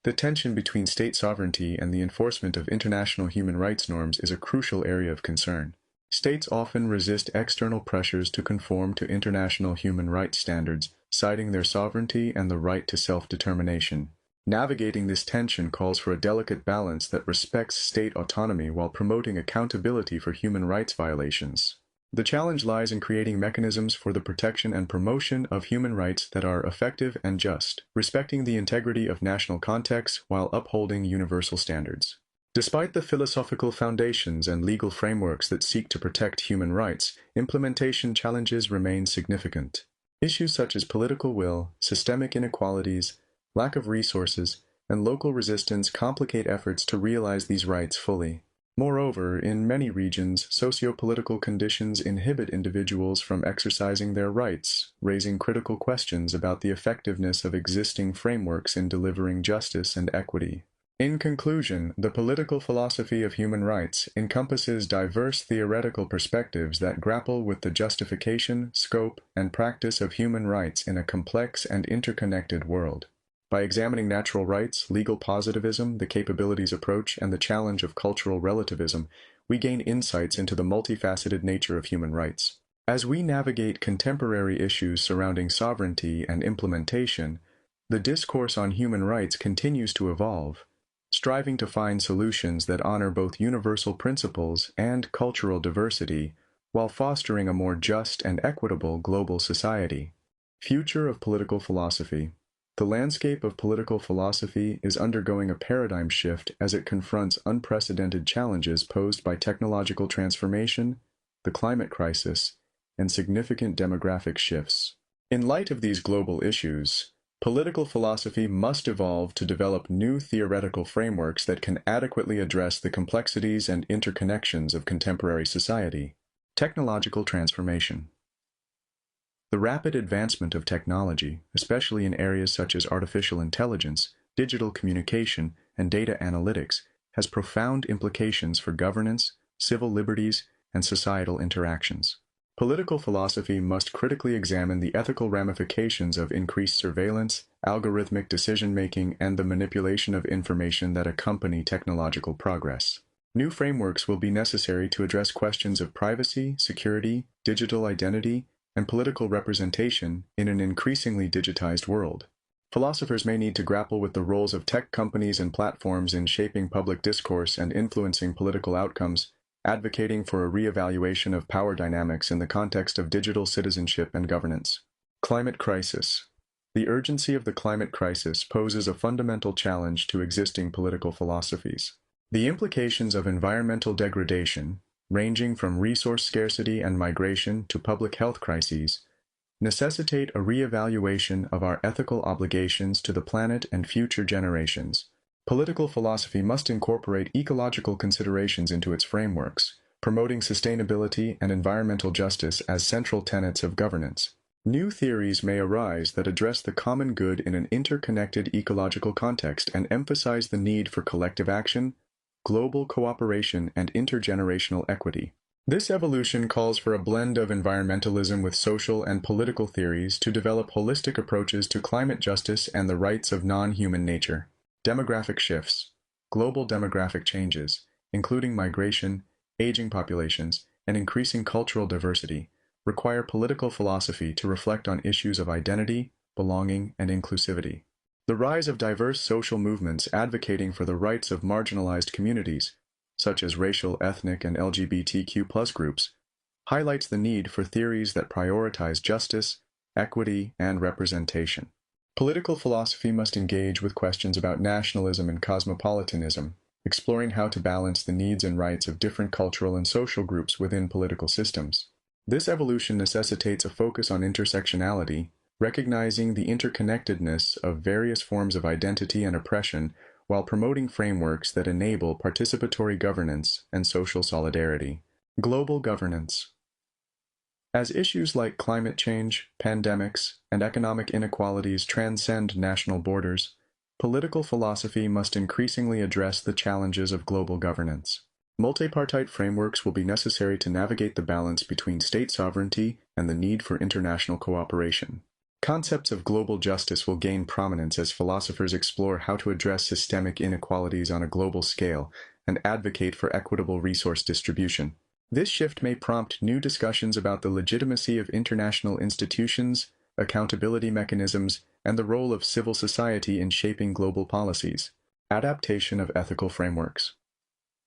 The tension between state sovereignty and the enforcement of international human rights norms is a crucial area of concern. States often resist external pressures to conform to international human rights standards, citing their sovereignty and the right to self-determination. Navigating this tension calls for a delicate balance that respects state autonomy while promoting accountability for human rights violations. The challenge lies in creating mechanisms for the protection and promotion of human rights that are effective and just, respecting the integrity of national contexts while upholding universal standards. Despite the philosophical foundations and legal frameworks that seek to protect human rights, implementation challenges remain significant. Issues such as political will, systemic inequalities, lack of resources, and local resistance complicate efforts to realize these rights fully. Moreover, in many regions, socio-political conditions inhibit individuals from exercising their rights, raising critical questions about the effectiveness of existing frameworks in delivering justice and equity. In conclusion, the political philosophy of human rights encompasses diverse theoretical perspectives that grapple with the justification, scope, and practice of human rights in a complex and interconnected world. By examining natural rights, legal positivism, the capabilities approach, and the challenge of cultural relativism, we gain insights into the multifaceted nature of human rights. As we navigate contemporary issues surrounding sovereignty and implementation, the discourse on human rights continues to evolve, striving to find solutions that honor both universal principles and cultural diversity, while fostering a more just and equitable global society. Future of political philosophy. The landscape of political philosophy is undergoing a paradigm shift as it confronts unprecedented challenges posed by technological transformation, the climate crisis, and significant demographic shifts. In light of these global issues, political philosophy must evolve to develop new theoretical frameworks that can adequately address the complexities and interconnections of contemporary society. Technological transformation. The rapid advancement of technology, especially in areas such as artificial intelligence, digital communication, and data analytics, has profound implications for governance, civil liberties, and societal interactions. Political philosophy must critically examine the ethical ramifications of increased surveillance, algorithmic decision-making, and the manipulation of information that accompany technological progress. New frameworks will be necessary to address questions of privacy, security, digital identity, and political representation in an increasingly digitized world. Philosophers may need to grapple with the roles of tech companies and platforms in shaping public discourse and influencing political outcomes, advocating for a re-evaluation of power dynamics in the context of digital citizenship and governance. Climate crisis. The urgency of the climate crisis poses a fundamental challenge to existing political philosophies. The implications of environmental degradation, ranging from resource scarcity and migration to public health crises, necessitate a re-evaluation of our ethical obligations to the planet and future generations. Political philosophy must incorporate ecological considerations into its frameworks, promoting sustainability and environmental justice as central tenets of governance. New theories may arise that address the common good in an interconnected ecological context and emphasize the need for collective action, global cooperation, and intergenerational equity. This evolution calls for a blend of environmentalism with social and political theories to develop holistic approaches to climate justice and the rights of non-human nature. Demographic shifts. Global demographic changes, including migration, aging populations, and increasing cultural diversity, require political philosophy to reflect on issues of identity, belonging, and inclusivity. The rise of diverse social movements advocating for the rights of marginalized communities, such as racial, ethnic, and LGBTQ+ groups, highlights the need for theories that prioritize justice, equity, and representation. Political philosophy must engage with questions about nationalism and cosmopolitanism, exploring how to balance the needs and rights of different cultural and social groups within political systems. This evolution necessitates a focus on intersectionality, recognizing the interconnectedness of various forms of identity and oppression while promoting frameworks that enable participatory governance and social solidarity. Global governance. As issues like climate change, pandemics, and economic inequalities transcend national borders, political philosophy must increasingly address the challenges of global governance. Multipartite frameworks will be necessary to navigate the balance between state sovereignty and the need for international cooperation. Concepts of global justice will gain prominence as philosophers explore how to address systemic inequalities on a global scale and advocate for equitable resource distribution. This shift may prompt new discussions about the legitimacy of international institutions, accountability mechanisms, and the role of civil society in shaping global policies. Adaptation of ethical frameworks.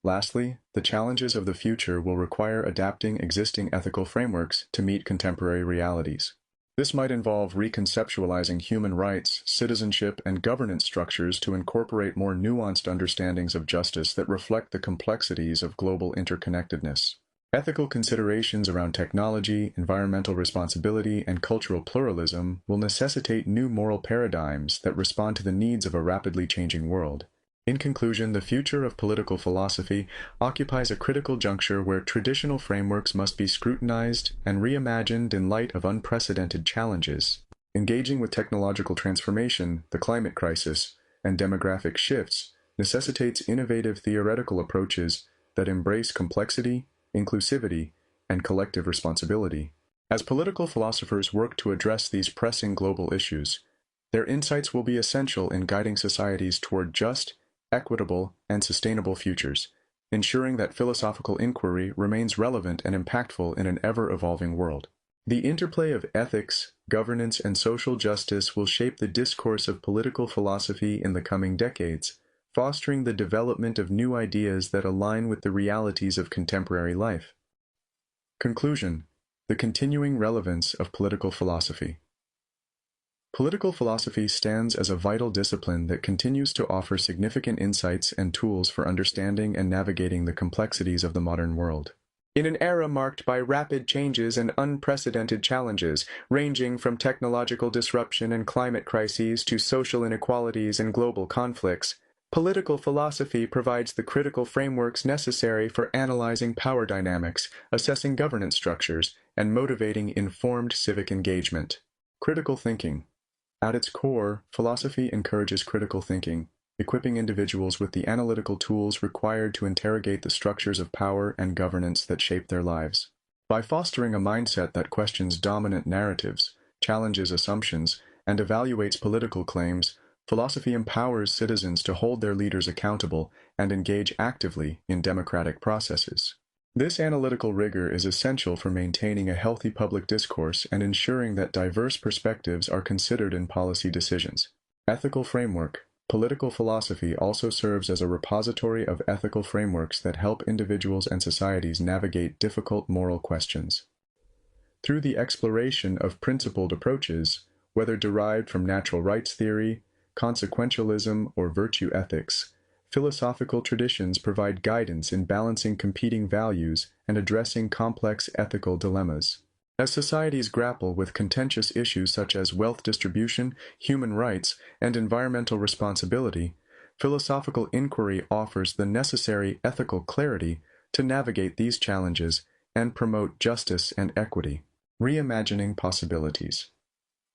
Lastly, the challenges of the future will require adapting existing ethical frameworks to meet contemporary realities. This might involve reconceptualizing human rights, citizenship, and governance structures to incorporate more nuanced understandings of justice that reflect the complexities of global interconnectedness. Ethical considerations around technology, environmental responsibility, and cultural pluralism will necessitate new moral paradigms that respond to the needs of a rapidly changing world. In conclusion, the future of political philosophy occupies a critical juncture where traditional frameworks must be scrutinized and reimagined in light of unprecedented challenges. Engaging with technological transformation, the climate crisis, and demographic shifts necessitates innovative theoretical approaches that embrace complexity, inclusivity, and collective responsibility. As political philosophers work to address these pressing global issues, their insights will be essential in guiding societies toward just, equitable, and sustainable futures, ensuring that philosophical inquiry remains relevant and impactful in an ever-evolving world. The interplay of ethics, governance, and social justice will shape the discourse of political philosophy in the coming decades, fostering the development of new ideas that align with the realities of contemporary life. Conclusion: the continuing relevance of political philosophy. Political philosophy stands as a vital discipline that continues to offer significant insights and tools for understanding and navigating the complexities of the modern world. In an era marked by rapid changes and unprecedented challenges, ranging from technological disruption and climate crises to social inequalities and global conflicts, political philosophy provides the critical frameworks necessary for analyzing power dynamics, assessing governance structures, and motivating informed civic engagement. Critical thinking. At its core, philosophy encourages critical thinking, equipping individuals with the analytical tools required to interrogate the structures of power and governance that shape their lives. By fostering a mindset that questions dominant narratives, challenges assumptions, and evaluates political claims, philosophy empowers citizens to hold their leaders accountable and engage actively in democratic processes. This analytical rigor is essential for maintaining a healthy public discourse and ensuring that diverse perspectives are considered in policy decisions. Ethical framework. Political philosophy also serves as a repository of ethical frameworks that help individuals and societies navigate difficult moral questions. Through the exploration of principled approaches, whether derived from natural rights theory, consequentialism, or virtue ethics, philosophical traditions provide guidance in balancing competing values and addressing complex ethical dilemmas. As societies grapple with contentious issues such as wealth distribution, human rights, and environmental responsibility, philosophical inquiry offers the necessary ethical clarity to navigate these challenges and promote justice and equity. Reimagining possibilities.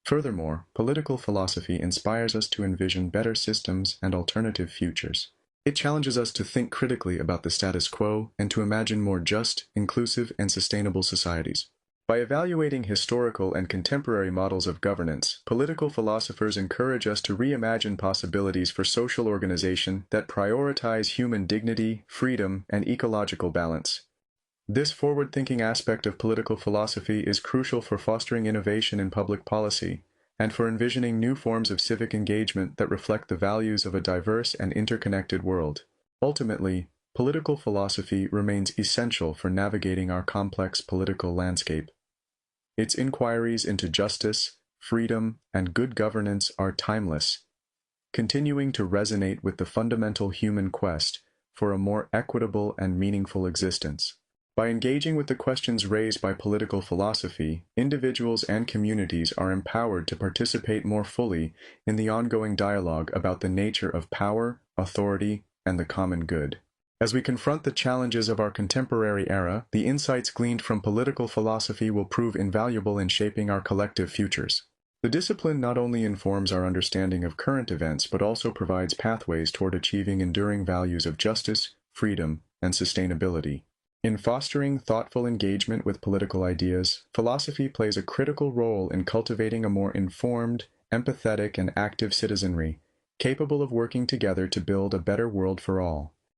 Furthermore, political philosophy inspires us to envision better systems and alternative futures. It challenges us to think critically about the status quo and to imagine more just, inclusive, and sustainable societies. By evaluating historical and contemporary models of governance, political philosophers encourage us to reimagine possibilities for social organization that prioritize human dignity, freedom, and ecological balance. This forward-thinking aspect of political philosophy is crucial for fostering innovation in public policy and for envisioning new forms of civic engagement that reflect the values of a diverse and interconnected world. Ultimately, political philosophy remains essential for navigating our complex political landscape. Its inquiries into justice, freedom, and good governance are timeless, continuing to resonate with the fundamental human quest for a more equitable and meaningful existence. By engaging with the questions raised by political philosophy, individuals and communities are empowered to participate more fully in the ongoing dialogue about the nature of power, authority, and the common good. As we confront the challenges of our contemporary era, the insights gleaned from political philosophy will prove invaluable in shaping our collective futures. The discipline not only informs our understanding of current events, but also provides pathways toward achieving enduring values of justice, freedom, and sustainability. In fostering thoughtful engagement with political ideas, philosophy plays a critical role in cultivating a more informed, empathetic, and active citizenry, capable of working together to build a better world for all.